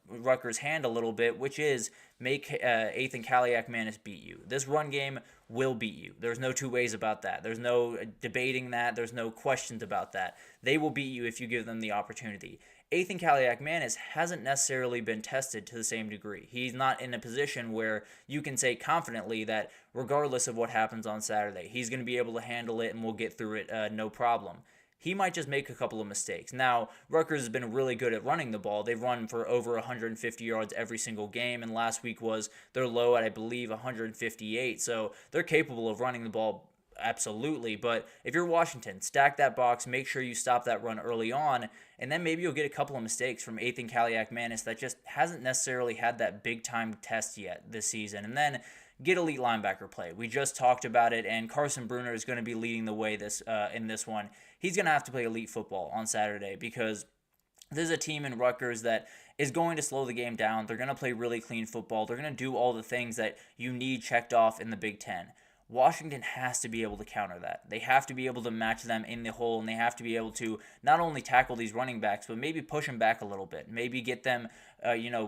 Rutgers' hand a little bit, which is make Ethan Kaliak-Manis beat you. This run game will beat you. There's no two ways about that. There's no debating that. There's no questions about that. They will beat you if you give them the opportunity. Ethan Kaliak-Manis hasn't necessarily been tested to the same degree. He's not in a position where you can say confidently that regardless of what happens on Saturday, he's going to be able to handle it and we'll get through it no problem. He might just make a couple of mistakes. Now, Rutgers has been really good at running the ball. They've run for over 150 yards every single game, and last week was their low at, I believe, 158. So they're capable of running the ball absolutely. But if you're Washington, stack that box, make sure you stop that run early on, and then maybe you'll get a couple of mistakes from Ethan Kaliak-Manis that just hasn't necessarily had that big-time test yet this season. And then get elite linebacker play. We just talked about it, and Carson Bruner is going to be leading the way in this one. He's going to have to play elite football on Saturday because there's a team in Rutgers that is going to slow the game down. They're going to play really clean football. They're going to do all the things that you need checked off in the Big Ten. Washington has to be able to counter that. They have to be able to match them in the hole, and they have to be able to not only tackle these running backs, but maybe push them back a little bit. Maybe get them,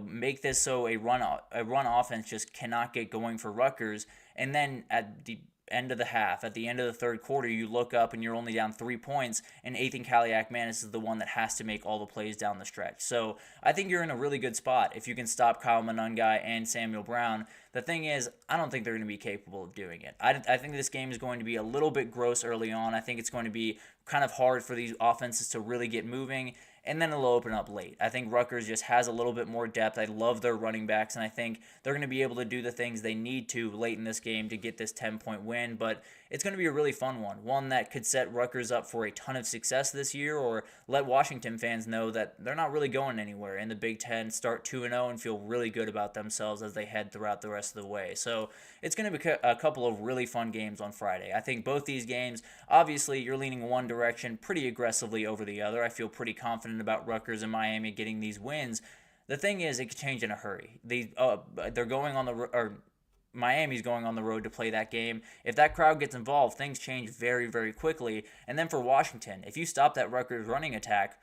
make this so a run offense just cannot get going for Rutgers. And then at the end of the half, at the end of the third quarter, you look up and you're only down 3 points, and Ethan Kaliak-Manis is the one that has to make all the plays down the stretch. So I think you're in a really good spot if you can stop Kyle Monangai and Samuel Brown. The thing is, I don't think they're going to be capable of doing it. I think this game is going to be a little bit gross early on. I think it's going to be kind of hard for these offenses to really get moving, and then it'll open up late. I think Rutgers just has a little bit more depth. I love their running backs, and I think they're going to be able to do the things they need to late in this game to get this 10-point win, but it's going to be a really fun one that could set Rutgers up for a ton of success this year, or let Washington fans know that they're not really going anywhere in the Big Ten, start 2-0 and feel really good about themselves as they head throughout the rest of the way. So it's going to be a couple of really fun games on Friday. I think both these games, obviously you're leaning one direction pretty aggressively over the other. I feel pretty confident about Rutgers and Miami getting these wins. The thing is, it could change in a hurry. They're going on the Miami's going on the road to play that game. If that crowd gets involved, things change very, very quickly. And then for Washington, if you stop that Rutgers running attack,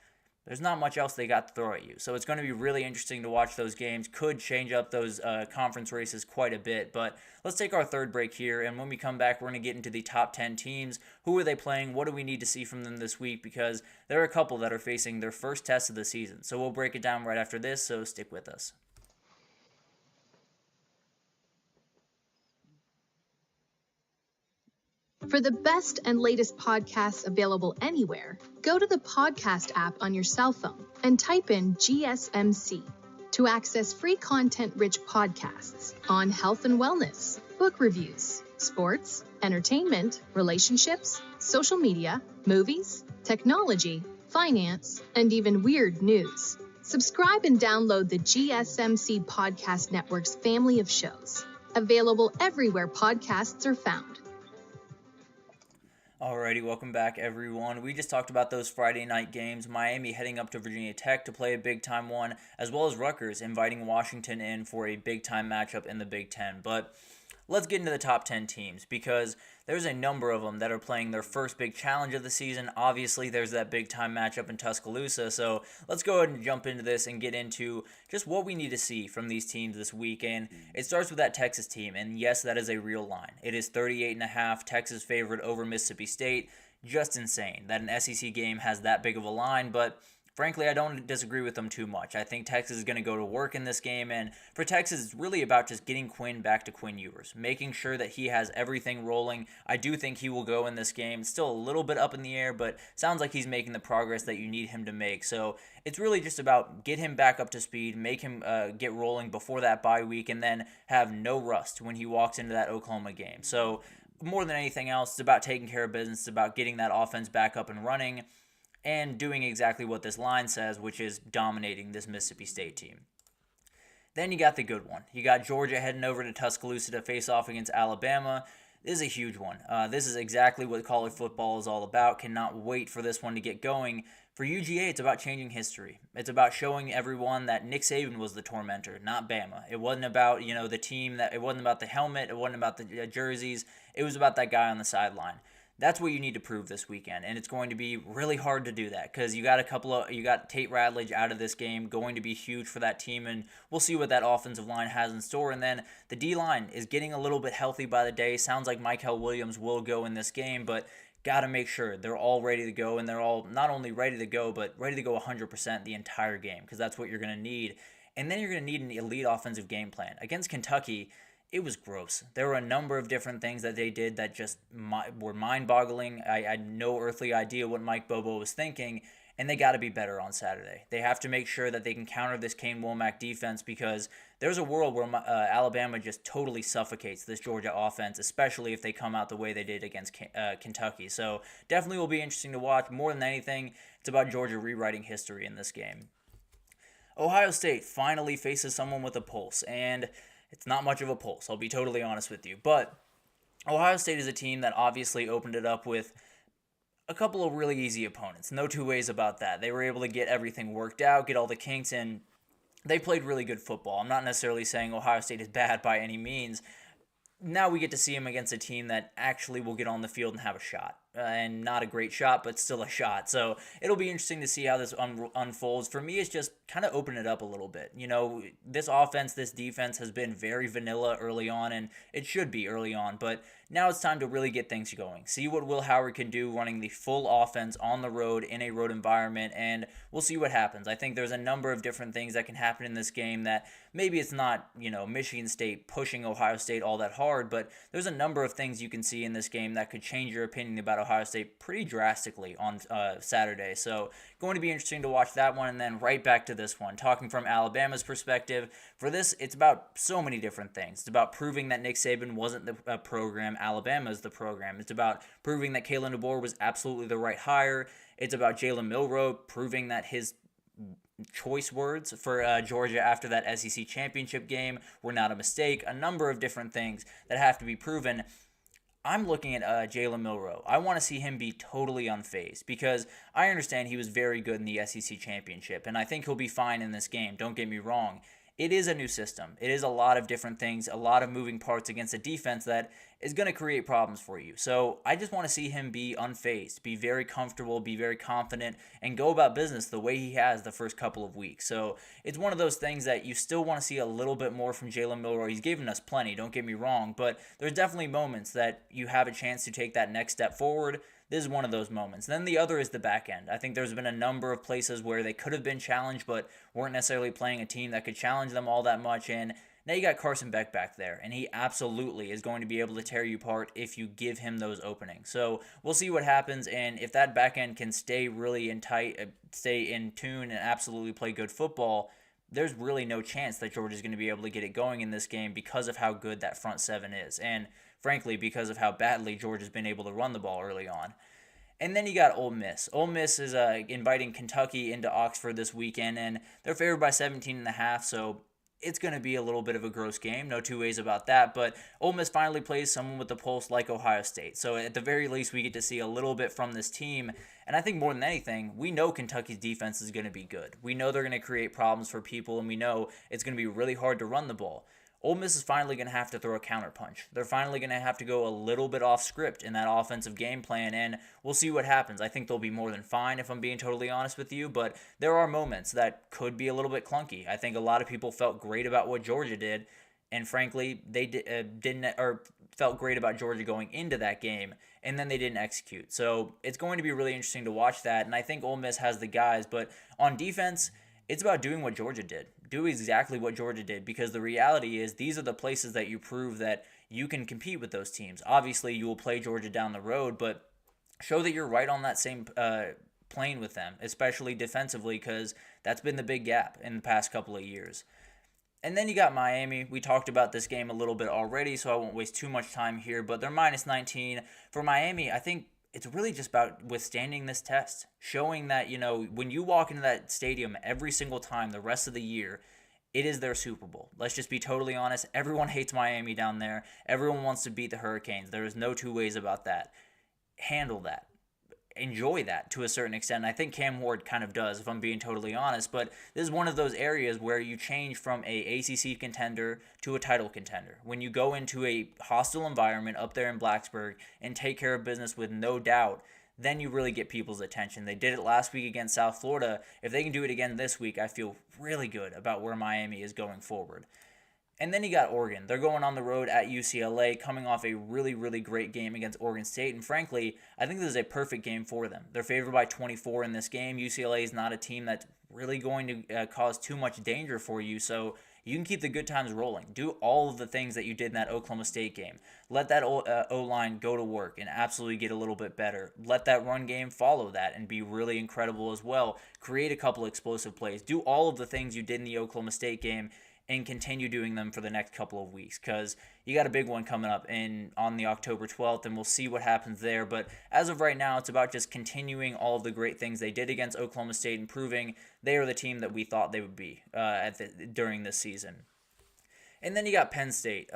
there's not much else they got to throw at you. So it's going to be really interesting to watch those games. Could change up those conference races quite a bit. But let's take our third break here, and when we come back, we're going to get into the top 10 teams. Who are they playing? What do we need to see from them this week? Because there are a couple that are facing their first test of the season. So we'll break it down right after this, so stick with us. For the best and latest podcasts available anywhere, go to the podcast app on your cell phone and type in GSMC to access free content-rich podcasts on health and wellness, book reviews, sports, entertainment, relationships, social media, movies, technology, finance, and even weird news. Subscribe and download the GSMC Podcast Network's family of shows, available everywhere podcasts are found. Alrighty, welcome back everyone. We just talked about those Friday night games. Miami heading up to Virginia Tech to play a big-time one, as well as Rutgers inviting Washington in for a big-time matchup in the Big Ten. But let's get into the top 10 teams, because there's a number of them that are playing their first big challenge of the season. Obviously, there's that big-time matchup in Tuscaloosa, so let's go ahead and jump into this and get into just what we need to see from these teams this week. And it starts with that Texas team, and yes, that is a real line. It is 38.5, Texas favored over Mississippi State. Just insane that an SEC game has that big of a line, but frankly, I don't disagree with them too much. I think Texas is going to go to work in this game, and for Texas, it's really about just getting Quinn back to Quinn Ewers, making sure that he has everything rolling. I do think he will go in this game. It's still a little bit up in the air, but sounds like he's making the progress that you need him to make. So it's really just about get him back up to speed, make him get rolling before that bye week, and then have no rust when he walks into that Oklahoma game. So more than anything else, it's about taking care of business. It's about getting that offense back up and running, and doing exactly what this line says, which is dominating this Mississippi State team. Then you got the good one. You got Georgia heading over to Tuscaloosa to face off against Alabama. This is a huge one. This is exactly what college football is all about. Cannot wait for this one to get going. For UGA, it's about changing history. It's about showing everyone that Nick Saban was the tormentor, not Bama. It wasn't about, the team, it wasn't about the helmet, it wasn't about the jerseys. It was about that guy on the sideline. That's what you need to prove this weekend, and it's going to be really hard to do that because you got Tate Radledge out of this game, going to be huge for that team, and we'll see what that offensive line has in store. And then the D-line is getting a little bit healthy by the day. Sounds like Mykel Williams will go in this game, but got to make sure they're all ready to go, and they're all not only ready to go, but ready to go 100% the entire game because that's what you're going to need. And then you're going to need an elite offensive game plan. Against Kentucky, it was gross. There were a number of different things that they did that just were mind-boggling. I had no earthly idea what Mike Bobo was thinking, and they got to be better on Saturday. They have to make sure that they can counter this Kane Womack defense because there's a world where Alabama just totally suffocates this Georgia offense, especially if they come out the way they did against Kentucky. So definitely will be interesting to watch. More than anything, it's about Georgia rewriting history in this game. Ohio State finally faces someone with a pulse, and it's not much of a pulse, I'll be totally honest with you. But Ohio State is a team that obviously opened it up with a couple of really easy opponents. No two ways about that. They were able to get everything worked out, get all the kinks in. They played really good football. I'm not necessarily saying Ohio State is bad by any means. Now we get to see them against a team that actually will get on the field and have a shot. And not a great shot, but still a shot. So it'll be interesting to see how this unfolds. For me, it's just kind of open it up a little bit. You know, this offense, this defense has been very vanilla early on, and it should be early on. But now it's time to really get things going. See what Will Howard can do running the full offense on the road in a road environment, and we'll see what happens. I think there's a number of different things that can happen in this game that maybe it's not, Michigan State pushing Ohio State all that hard, but there's a number of things you can see in this game that could change your opinion about Ohio State pretty drastically on Saturday. So going to be interesting to watch that one, and then right back to this one. Talking from Alabama's perspective, for this, it's about so many different things. It's about proving that Nick Saban wasn't the program, Alabama's the program. It's about proving that Kalen DeBoer was absolutely the right hire. It's about Jalen Milroe proving that his choice words for Georgia after that SEC championship game were not a mistake. A number of different things that have to be proven. I'm looking at Jalen Milroe. I want to see him be totally unfazed because I understand he was very good in the SEC championship, and I think he'll be fine in this game. Don't get me wrong. It is a new system. It is a lot of different things, a lot of moving parts against a defense that is going to create problems for you. So I just want to see him be unfazed, be very comfortable, be very confident, and go about business the way he has the first couple of weeks. So it's one of those things that you still want to see a little bit more from Jalen Milroe. He's given us plenty, don't get me wrong, but there's definitely moments that you have a chance to take that next step forward. This is one of those moments. Then the other is the back end. I think there's been a number of places where they could have been challenged, but weren't necessarily playing a team that could challenge them all that much. And now you got Carson Beck back there, and he absolutely is going to be able to tear you apart if you give him those openings. So we'll see what happens, and if that back end can stay really in tight, stay in tune, and absolutely play good football, there's really no chance that Georgia's going to be able to get it going in this game because of how good that front seven is. And frankly, because of how badly Georgia's been able to run the ball early on. And then you got Ole Miss. Ole Miss is inviting Kentucky into Oxford this weekend, and they're favored by 17.5, so it's going to be a little bit of a gross game. No two ways about that, but Ole Miss finally plays someone with the pulse like Ohio State. So at the very least, we get to see a little bit from this team. And I think more than anything, we know Kentucky's defense is going to be good. We know they're going to create problems for people, and we know it's going to be really hard to run the ball. Ole Miss is finally going to have to throw a counterpunch. They're finally going to have to go a little bit off script in that offensive game plan, and we'll see what happens. I think they'll be more than fine, if I'm being totally honest with you, but there are moments that could be a little bit clunky. I think a lot of people felt great about what Georgia did, and frankly, they felt great about Georgia going into that game, and then they didn't execute. So it's going to be really interesting to watch that, and I think Ole Miss has the guys, but on defense, it's about doing what Georgia did. Do exactly what Georgia did, because the reality is these are the places that you prove that you can compete with those teams. Obviously, you will play Georgia down the road, but show that you're right on that same plane with them, especially defensively, because that's been the big gap in the past couple of years. And then you got Miami. We talked about this game a little bit already, so I won't waste too much time here, but they're minus 19. For Miami, I think it's really just about withstanding this test, showing that, when you walk into that stadium every single time the rest of the year, it is their Super Bowl. Let's just be totally honest. Everyone hates Miami down there. Everyone wants to beat the Hurricanes. There is no two ways about that. Handle that. enjoy that to a certain extent. And I think Cam Ward kind of does, if I'm being totally honest. But this is one of those areas where you change from a ACC contender to a title contender. When you go into a hostile environment up there in Blacksburg and take care of business with no doubt, then you really get people's attention. They did it last week against South Florida. If they can do it again this week, I feel really good about where Miami is going forward. And then you got Oregon. They're going on the road at UCLA, coming off a really, really great game against Oregon State. And frankly, I think this is a perfect game for them. They're favored by 24 in this game. UCLA is not a team that's really going to cause too much danger for you. So you can keep the good times rolling. Do all of the things that you did in that Oklahoma State game. Let that O-line go to work and absolutely get a little bit better. Let that run game follow that and be really incredible as well. Create a couple explosive plays. Do all of the things you did in the Oklahoma State game and continue doing them for the next couple of weeks, because you got a big one coming up on the October 12th, and we'll see what happens there. But as of right now, it's about just continuing all of the great things they did against Oklahoma State and proving they are the team that we thought they would be during this season. And then you got Penn State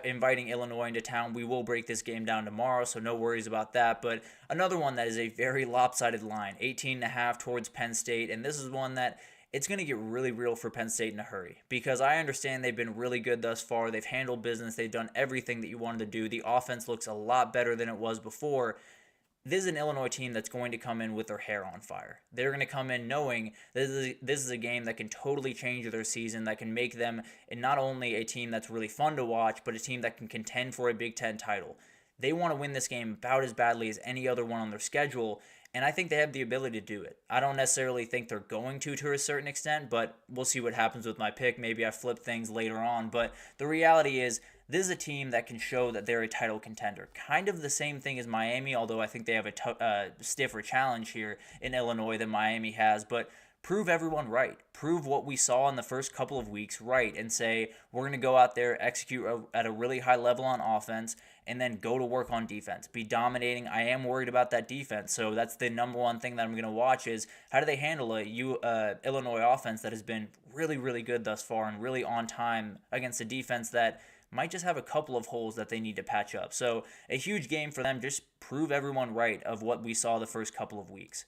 inviting Illinois into town. We will break this game down tomorrow, so no worries about that. But another one that is a very lopsided line, 18.5 towards Penn State, and this is one that it's going to get really real for Penn State in a hurry, because I understand they've been really good thus far. They've handled business. They've done everything that you wanted to do. The offense looks a lot better than it was before. This is an Illinois team that's going to come in with their hair on fire. They're going to come in knowing this is a game that can totally change their season, that can make them not only a team that's really fun to watch, but a team that can contend for a Big Ten title. They want to win this game about as badly as any other one on their schedule, and I think they have the ability to do it. I don't necessarily think they're going to a certain extent, but we'll see what happens with my pick. Maybe I flip things later on, but the reality is this is a team that can show that they're a title contender. Kind of the same thing as Miami, although I think they have a stiffer challenge here in Illinois than Miami has, but prove everyone right. Prove what we saw in the first couple of weeks right, and say we're going to go out there, execute at a really high level on offense, and then go to work on defense. Be dominating. I am worried about that defense, so that's the number one thing that I'm going to watch is how do they handle a Illinois offense that has been really, really good thus far and really on time against a defense that might just have a couple of holes that they need to patch up. So a huge game for them. Just prove everyone right of what we saw the first couple of weeks.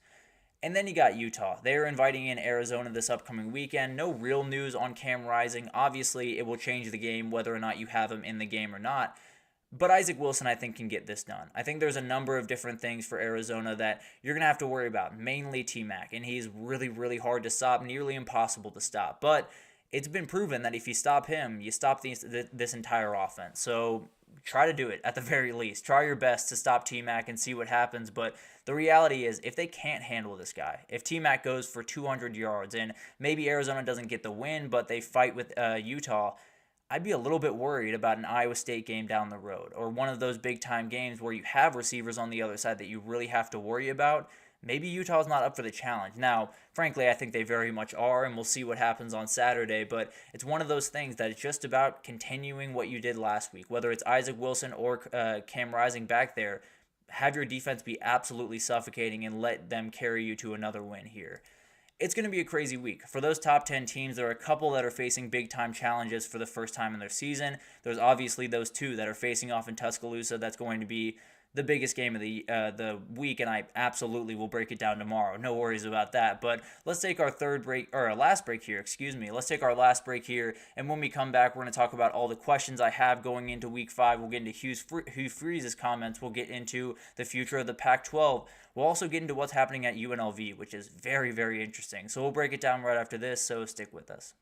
And then you got Utah. They're inviting in Arizona this upcoming weekend. No real news on Cam Rising. Obviously, it will change the game whether or not you have him in the game or not. But Isaac Wilson, I think, can get this done. I think there's a number of different things for Arizona that you're going to have to worry about, mainly T-Mac. And he's really, really hard to stop, nearly impossible to stop. But it's been proven that if you stop him, you stop this entire offense. So try to do it at the very least. Try your best to stop T-Mac and see what happens. But the reality is, if they can't handle this guy, if T-Mac goes for 200 yards and maybe Arizona doesn't get the win, but they fight with Utah, I'd be a little bit worried about an Iowa State game down the road, or one of those big-time games where you have receivers on the other side that you really have to worry about. Maybe Utah's not up for the challenge. Now, frankly, I think they very much are, and we'll see what happens on Saturday, but it's one of those things that it's just about continuing what you did last week, whether it's Isaac Wilson or Cam Rising back there. Have your defense be absolutely suffocating and let them carry you to another win here. It's going to be a crazy week. For those top 10 teams, there are a couple that are facing big-time challenges for the first time in their season. There's obviously those two that are facing off in Tuscaloosa. That's going to be the biggest game of the week, and I absolutely will break it down tomorrow. No worries about that. But let's take our last break here. Let's take our last break here, and when we come back, we're going to talk about all the questions I have going into Week 5. We'll get into Hugh Freeze's comments. We'll get into the future of the Pac-12. We'll also get into what's happening at UNLV, which is very, very interesting. So we'll break it down right after this, so stick with us.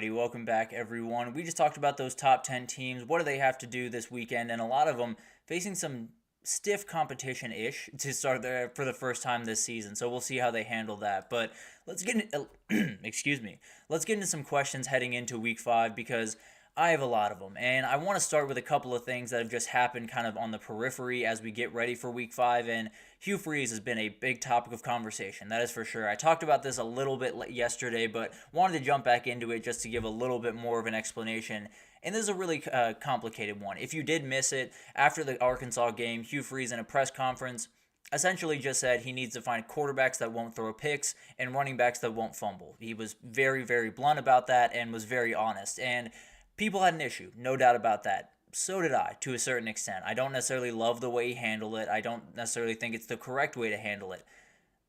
Alrighty, welcome back, everyone. We just talked about those top 10 teams. What do they have to do this weekend? And a lot of them facing some stiff competition-ish to start there for the first time this season. So we'll see how they handle that. But let's get into, let's get into some questions heading into Week 5 because I have a lot of them. And I want to start with a couple of things that have just happened kind of on the periphery as we get ready for Week 5. And Hugh Freeze has been a big topic of conversation, that is for sure. I talked about this a little bit yesterday, but wanted to jump back into it just to give a little bit more of an explanation. And this is a really complicated one. If you did miss it, after the Arkansas game, Hugh Freeze in a press conference essentially just said he needs to find quarterbacks that won't throw picks and running backs that won't fumble. He was very, very blunt about that and was very honest. And people had an issue, no doubt about that. So did I, to a certain extent. I don't necessarily love the way he handled it. I don't necessarily think it's the correct way to handle it.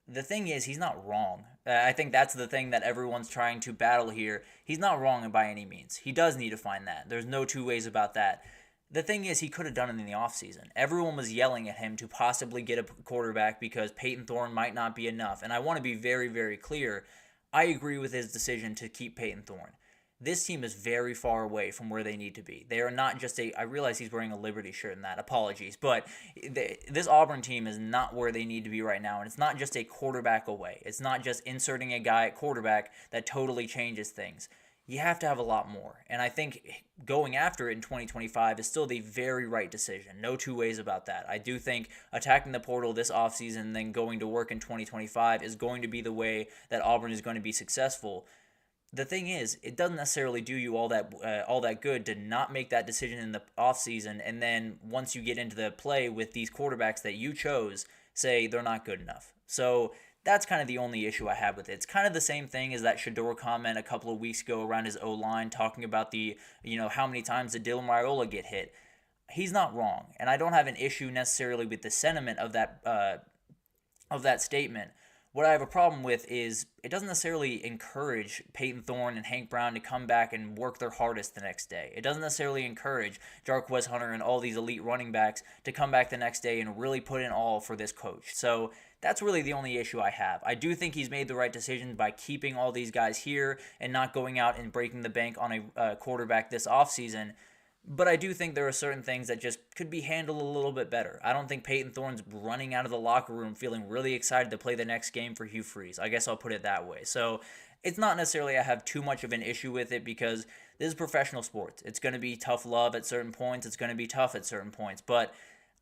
The thing is, he's not wrong. I think that's the thing that everyone's trying to battle here. He's not wrong by any means. He does need to find that. There's no two ways about that. The thing is, he could have done it in the offseason. Everyone was yelling at him to possibly get a quarterback because Peyton Thorne might not be enough. And I want to be very, very clear. I agree with his decision to keep Peyton Thorne. This team is very far away from where they need to be. They are not just I realize he's wearing a Liberty shirt in that. Apologies. But this Auburn team is not where they need to be right now. And it's not just a quarterback away. It's not just inserting a guy at quarterback that totally changes things. You have to have a lot more. And I think going after it in 2025 is still the very right decision. No two ways about that. I do think attacking the portal this offseason and then going to work in 2025 is going to be the way that Auburn is going to be successful. The thing is, it doesn't necessarily do you all that good to not make that decision in the offseason, and then once you get into the play with these quarterbacks that you chose, say they're not good enough. So that's kind of the only issue I have with it. It's kind of the same thing as that Shedeur comment a couple of weeks ago around his O-line, talking about how many times did Dylan Raiola get hit. He's not wrong, and I don't have an issue necessarily with the sentiment of that statement. What I have a problem with is it doesn't necessarily encourage Peyton Thorne and Hank Brown to come back and work their hardest the next day. It doesn't necessarily encourage Jarquez Hunter and all these elite running backs to come back the next day and really put in all for this coach. So that's really the only issue I have. I do think he's made the right decision by keeping all these guys here and not going out and breaking the bank on a quarterback this offseason. But I do think there are certain things that just could be handled a little bit better. I don't think Peyton Thorne's running out of the locker room feeling really excited to play the next game for Hugh Freeze. I guess I'll put it that way. So it's not necessarily I have too much of an issue with it because this is professional sports. It's going to be tough love at certain points. It's going to be tough at certain points. But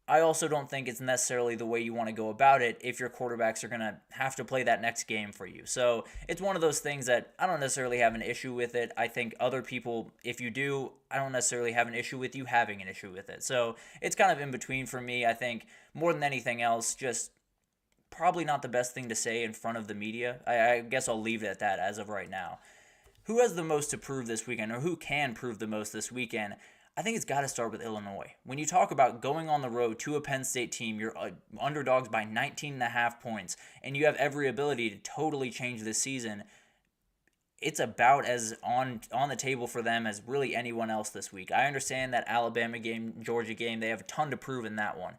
I also don't think it's necessarily the way you want to go about it if your quarterbacks are going to have to play that next game for you. So it's one of those things that I don't necessarily have an issue with it. I think other people, if you do, I don't necessarily have an issue with you having an issue with it. So it's kind of in between for me. I think more than anything else, just probably not the best thing to say in front of the media. I guess I'll leave it at that as of right now. Who has the most to prove this weekend, or who can prove the most this weekend? I think it's got to start with Illinois. When you talk about going on the road to a Penn State team, you're underdogs by 19.5 points, and you have every ability to totally change this season. It's about as on the table for them as really anyone else this week. I understand that Alabama game, Georgia game, they have a ton to prove in that one.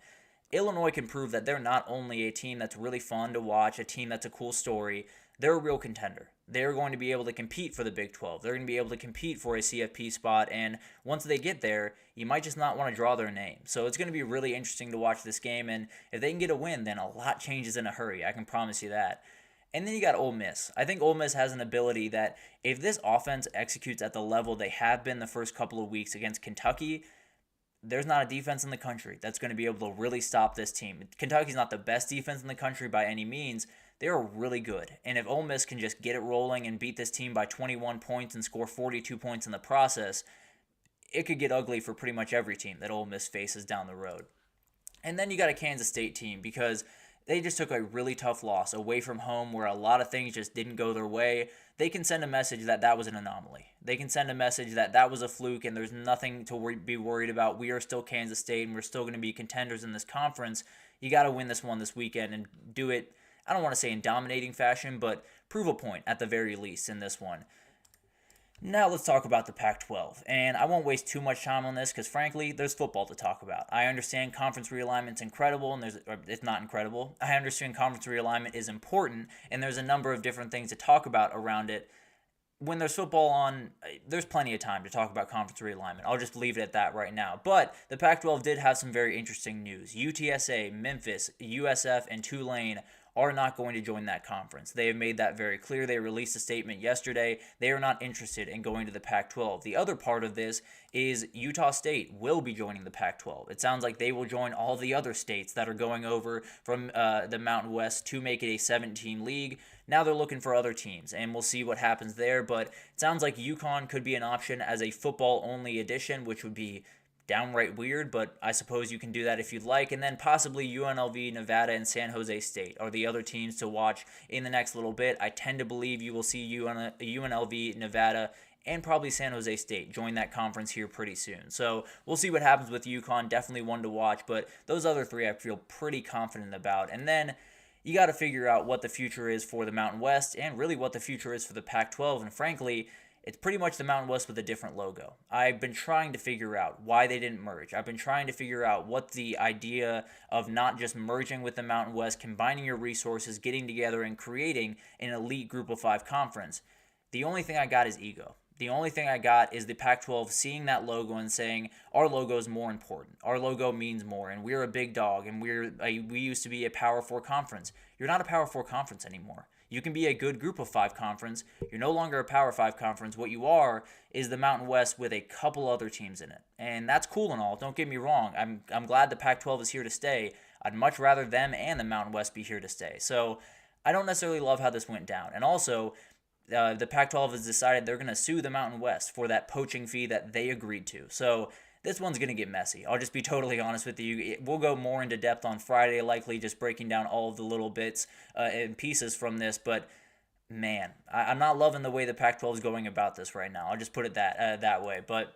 Illinois can prove that they're not only a team that's really fun to watch, a team that's a cool story, they're a real contender. They're going to be able to compete for the Big 12. They're going to be able to compete for a CFP spot, and once they get there, you might just not want to draw their name. So it's going to be really interesting to watch this game, and if they can get a win, then a lot changes in a hurry. I can promise you that. And then you got Ole Miss. I think Ole Miss has an ability that if this offense executes at the level they have been the first couple of weeks against Kentucky, there's not a defense in the country that's going to be able to really stop this team. Kentucky's not the best defense in the country by any means. They're really good. And if Ole Miss can just get it rolling and beat this team by 21 points and score 42 points in the process, it could get ugly for pretty much every team that Ole Miss faces down the road. And then you got a Kansas State team because they just took a really tough loss away from home where a lot of things just didn't go their way. They can send a message that that was an anomaly. They can send a message that that was a fluke and there's nothing to be worried about. We are still Kansas State and we're still going to be contenders in this conference. You got to win this one this weekend and do it, I don't want to say in dominating fashion, but prove a point at the very least in this one. Now let's talk about the Pac-12, and I won't waste too much time on this because, frankly, there's football to talk about. I understand conference realignment's incredible, and it's not incredible. I understand conference realignment is important, and there's a number of different things to talk about around it. when there's football on, there's plenty of time to talk about conference realignment. I'll just leave it at that right now. But the Pac-12 did have some very interesting news. UTSA, Memphis, USF, and Tulane are not going to join that conference. They have made that very clear. They released a statement yesterday. They are not interested in going to the Pac-12. The other part of this is Utah State will be joining the Pac-12. It sounds like they will join all the other states that are going over from the Mountain West to make it a 7-team league. Now they're looking for other teams, and we'll see what happens there. But it sounds like UConn could be an option as a football-only addition, which would be downright weird, but I suppose you can do that if you'd like. And then possibly UNLV, Nevada, and San Jose State are the other teams to watch in the next little bit. I tend to believe you will see UNLV, Nevada, and probably San Jose State join that conference here pretty soon. So we'll see what happens with UConn. Definitely one to watch, but those other three I feel pretty confident about. And then you got to figure out what the future is for the Mountain West and really what the future is for the Pac-12. And frankly, it's pretty much the Mountain West with a different logo. I've been trying to figure out why they didn't merge. I've been trying to figure out what the idea of not just merging with the Mountain West, combining your resources, getting together, and creating an elite Group of 5 conference. The only thing I got is ego. The only thing I got is the Pac-12 seeing that logo and saying, our logo is more important. Our logo means more, and we're a big dog, and we used to be a Power 4 conference. You're not a Power 4 conference anymore. You can be a good Group of 5 conference. You're no longer a Power 5 conference. What you are is the Mountain West with a couple other teams in it. And that's cool and all. Don't get me wrong. I'm glad the Pac-12 is here to stay. I'd much rather them and the Mountain West be here to stay. So I don't necessarily love how this went down. And also, the Pac-12 has decided they're going to sue the Mountain West for that poaching fee that they agreed to. So this one's going to get messy. I'll just be totally honest with you. We'll go more into depth on Friday, likely just breaking down all of the little bits and pieces from this. But, man, I'm not loving the way the Pac-12 is going about this right now. I'll just put it that way. But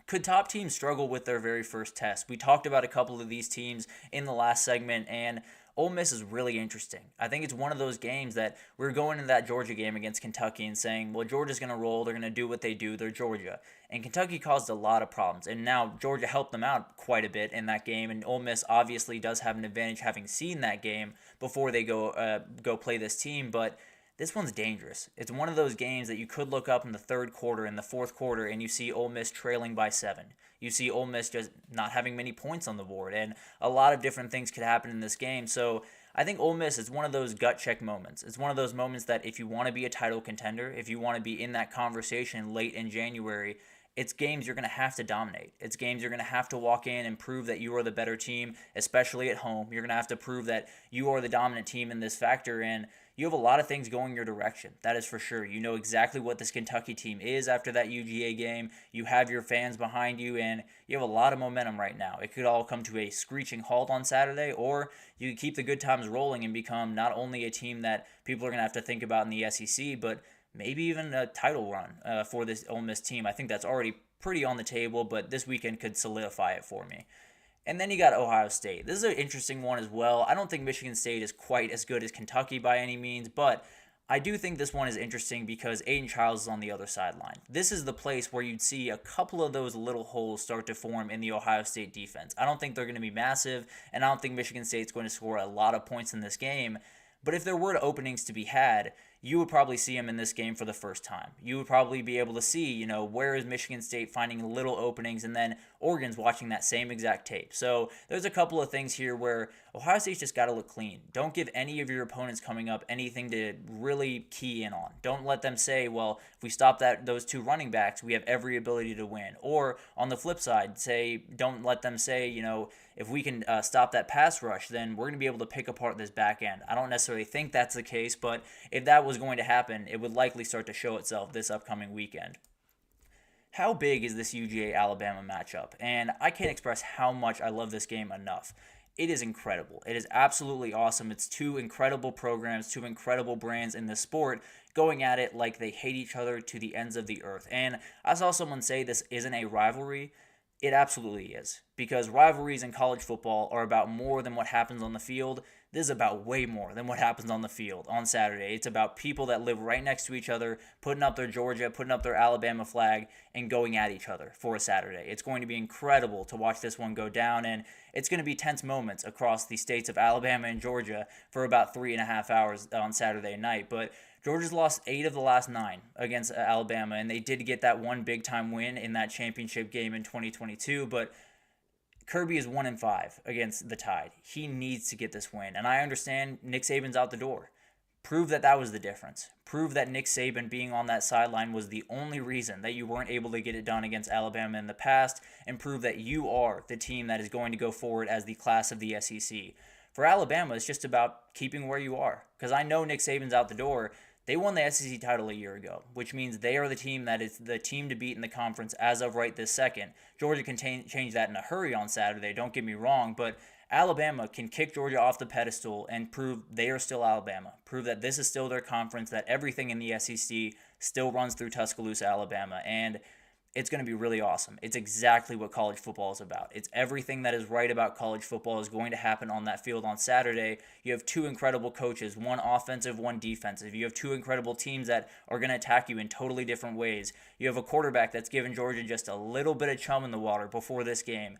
could top teams struggle with their very first test? We talked about a couple of these teams in the last segment, and Ole Miss is really interesting. I think it's one of those games that we're going into that Georgia game against Kentucky and saying, well, Georgia's going to roll. They're going to do what they do. They're Georgia. And Kentucky caused a lot of problems. And now Georgia helped them out quite a bit in that game. And Ole Miss obviously does have an advantage having seen that game before they go play this team. But this one's dangerous. It's one of those games that you could look up in the third quarter, in the fourth quarter, and you see Ole Miss trailing by 7. You see Ole Miss just not having many points on the board, and a lot of different things could happen in this game. So I think Ole Miss is one of those gut check moments. It's one of those moments that if you want to be a title contender, if you want to be in that conversation late in January, it's games you're going to have to dominate. It's games you're going to have to walk in and prove that you are the better team, especially at home. You're going to have to prove that you are the dominant team in this factor, and you have a lot of things going your direction. That is for sure. You know exactly what this Kentucky team is after that UGA game. You have your fans behind you, and you have a lot of momentum right now. It could all come to a screeching halt on Saturday, or you could keep the good times rolling and become not only a team that people are going to have to think about in the SEC, but maybe even a title run for this Ole Miss team. I think that's already pretty on the table, but this weekend could solidify it for me. And then you got Ohio State. This is an interesting one as well. I don't think Michigan State is quite as good as Kentucky by any means, but I do think this one is interesting because Aiden Childs is on the other sideline. This is the place where you'd see a couple of those little holes start to form in the Ohio State defense. I don't think they're going to be massive, and I don't think Michigan State's going to score a lot of points in this game. But if there were openings to be had, you would probably see them in this game for the first time. You would probably be able to see, where is Michigan State finding little openings, and then Oregon's watching that same exact tape. So there's a couple of things here where Ohio State's just got to look clean. Don't give any of your opponents coming up anything to really key in on. Don't let them say, well, if we stop those two running backs, we have every ability to win. Or on the flip side, don't let them say, if we can stop that pass rush, then we're going to be able to pick apart this back end. I don't necessarily think that's the case, but if that was going to happen, it would likely start to show itself this upcoming weekend. How big is this UGA-Alabama matchup? And I can't express how much I love this game enough. It is incredible. It is absolutely awesome. It's two incredible programs, two incredible brands in the sport going at it like they hate each other to the ends of the earth. And I saw someone say this isn't a rivalry. It absolutely is, because rivalries in college football are about more than what happens on the field. This is about way more than what happens on the field on Saturday. It's about people that live right next to each other, putting up their Georgia, putting up their Alabama flag, and going at each other for a Saturday. It's going to be incredible to watch this one go down, and it's going to be tense moments across the states of Alabama and Georgia for about 3.5 hours on Saturday night. But Georgia's lost 8 of the last 9 against Alabama, and they did get that one big-time win in that championship game in 2022, but Kirby is 1-5 against the Tide. He needs to get this win, and I understand Nick Saban's out the door. Prove that that was the difference. Prove that Nick Saban being on that sideline was the only reason that you weren't able to get it done against Alabama in the past, and prove that you are the team that is going to go forward as the class of the SEC. For Alabama, it's just about keeping where you are, because I know Nick Saban's out the door. They won the SEC title a year ago, which means they are the team that is the team to beat in the conference as of right this second. Georgia can change that in a hurry on Saturday, don't get me wrong, but Alabama can kick Georgia off the pedestal and prove they are still Alabama. Prove that this is still their conference, that everything in the SEC still runs through Tuscaloosa, Alabama, and it's going to be really awesome. It's exactly what college football is about. It's everything that is right about college football is going to happen on that field on Saturday. You have 2 incredible coaches, one offensive, one defensive. You have 2 incredible teams that are going to attack you in totally different ways. You have a quarterback that's given Georgia just a little bit of chum in the water before this game.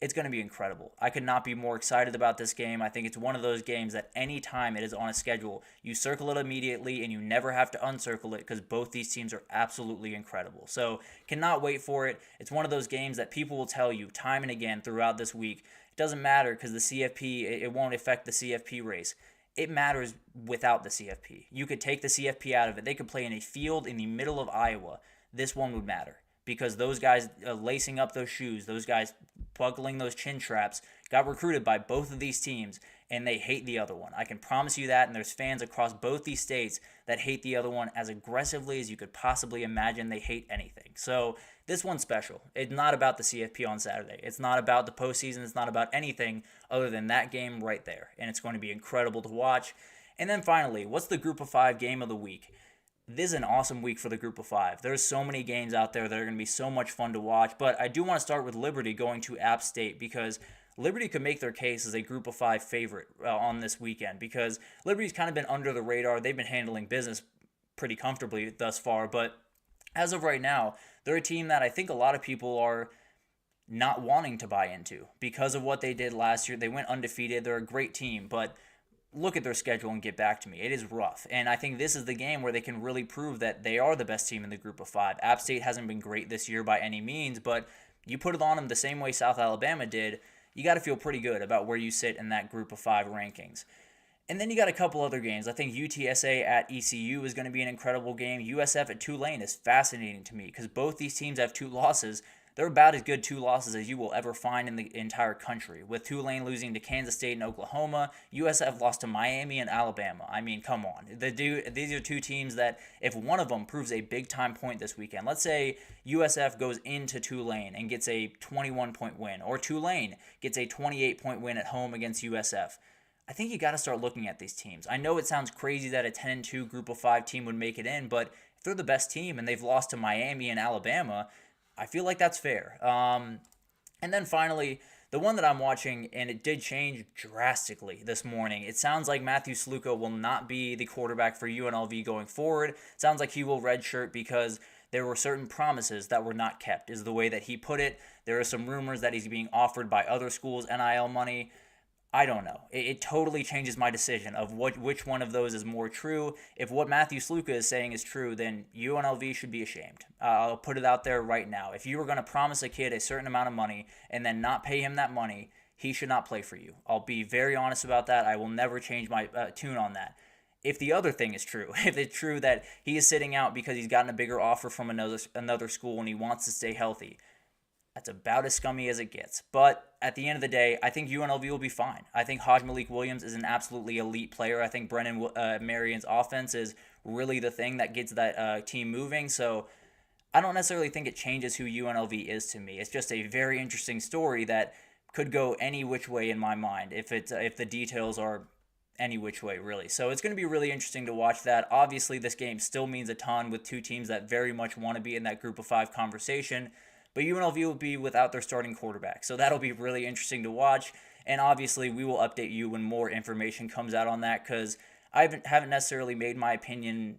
It's going to be incredible. I could not be more excited about this game. I think it's one of those games that any time it is on a schedule, you circle it immediately and you never have to uncircle it because both these teams are absolutely incredible. So cannot wait for it. It's one of those games that people will tell you time and again throughout this week. It doesn't matter because the CFP, it won't affect the CFP race. It matters without the CFP. You could take the CFP out of it. They could play in a field in the middle of Iowa. This one would matter. Because those guys lacing up those shoes, those guys buckling those chin straps, got recruited by both of these teams, and they hate the other one. I can promise you that, and there's fans across both these states that hate the other one as aggressively as you could possibly imagine they hate anything. So this one's special. It's not about the CFP on Saturday. It's not about the postseason. It's not about anything other than that game right there, and it's going to be incredible to watch. And then finally, what's the Group of 5 game of the week? This is an awesome week for the Group of 5. There's so many games out there that are going to be so much fun to watch, but I do want to start with Liberty going to App State because Liberty could make their case as a Group of 5 favorite on this weekend because Liberty's kind of been under the radar. They've been handling business pretty comfortably thus far, but as of right now, they're a team that I think a lot of people are not wanting to buy into because of what they did last year. They went undefeated. They're a great team, but look at their schedule and get back to me. It is rough, and I think this is the game where they can really prove that they are the best team in the Group of 5. App State hasn't been great this year by any means, but you put it on them the same way South Alabama did, you got to feel pretty good about where you sit in that Group of 5 rankings. And then you got a couple other games. I think UTSA at ECU is going to be an incredible game. USF at Tulane is fascinating to me because both these teams have 2 losses. They're about as good 2 losses as you will ever find in the entire country. With Tulane losing to Kansas State and Oklahoma, USF lost to Miami and Alabama. I mean, come on. These are 2 teams that if one of them proves a big-time point this weekend, let's say USF goes into Tulane and gets a 21-point win, or Tulane gets a 28-point win at home against USF, I think you got to start looking at these teams. I know it sounds crazy that a 10-2 Group of 5 team would make it in, but if they're the best team and they've lost to Miami and Alabama, I feel like that's fair. And then finally, the one that I'm watching, and it did change drastically this morning. It sounds like Matthew Sluka will not be the quarterback for UNLV going forward. It sounds like he will redshirt because there were certain promises that were not kept, is the way that he put it. There are some rumors that he's being offered by other schools NIL money. I don't know. It totally changes my decision of which one of those is more true. If what Matthew Sluka is saying is true, then UNLV should be ashamed. I'll put it out there right now. If you were going to promise a kid a certain amount of money and then not pay him that money, he should not play for you. I'll be very honest about that. I will never change my tune on that. If the other thing is true, if it's true that he is sitting out because he's gotten a bigger offer from another school and he wants to stay healthy, that's about as scummy as it gets. But at the end of the day, I think UNLV will be fine. I think Hajj Malik Williams is an absolutely elite player. I think Brennan Marion's offense is really the thing that gets that team moving. So I don't necessarily think it changes who UNLV is to me. It's just a very interesting story that could go any which way in my mind if the details are any which way, really. So it's going to be really interesting to watch that. Obviously, this game still means a ton with 2 teams that very much want to be in that Group of 5 conversation. But UNLV will be without their starting quarterback. So that'll be really interesting to watch. And obviously, we will update you when more information comes out on that because I haven't necessarily made my opinion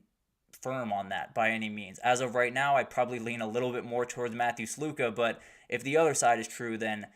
firm on that by any means. As of right now, I'd probably lean a little bit more towards Matthew Sluka. But if the other side is true, then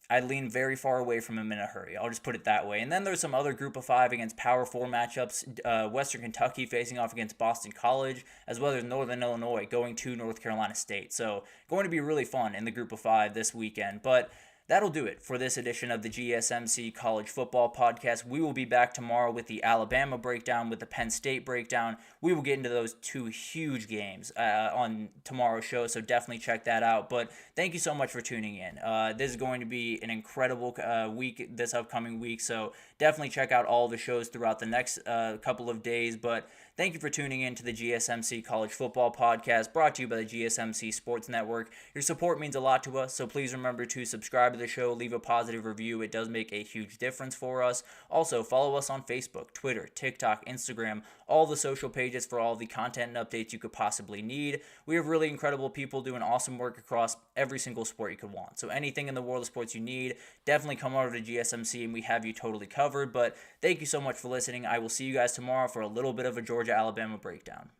I'd lean very far away from him in a hurry. I'll just put it that way. And then there's some other group of 5 against Power 4 matchups. Western Kentucky facing off against Boston College, as well as Northern Illinois going to North Carolina State. So going to be really fun in the group of 5 this weekend. But that'll do it for this edition of the GSMC College Football Podcast. We will be back tomorrow with the Alabama breakdown, with the Penn State breakdown. We will get into those 2 huge games on tomorrow's show, so definitely check that out. But thank you so much for tuning in. This is going to be an incredible week this upcoming week, so definitely check out all the shows throughout the next couple of days. But thank you for tuning in to the GSMC College Football Podcast, brought to you by the GSMC Sports Network. Your support means a lot to us, so please remember to subscribe to the show, leave a positive review. It does make a huge difference for us. Also, follow us on Facebook, Twitter, TikTok, Instagram, all the social pages for all the content and updates you could possibly need. We have really incredible people doing awesome work across every single sport you could want. So anything in the world of sports you need, definitely come over to GSMC and we have you totally covered. But thank you so much for listening. I will see you guys tomorrow for a little bit of a Georgia-Alabama breakdown.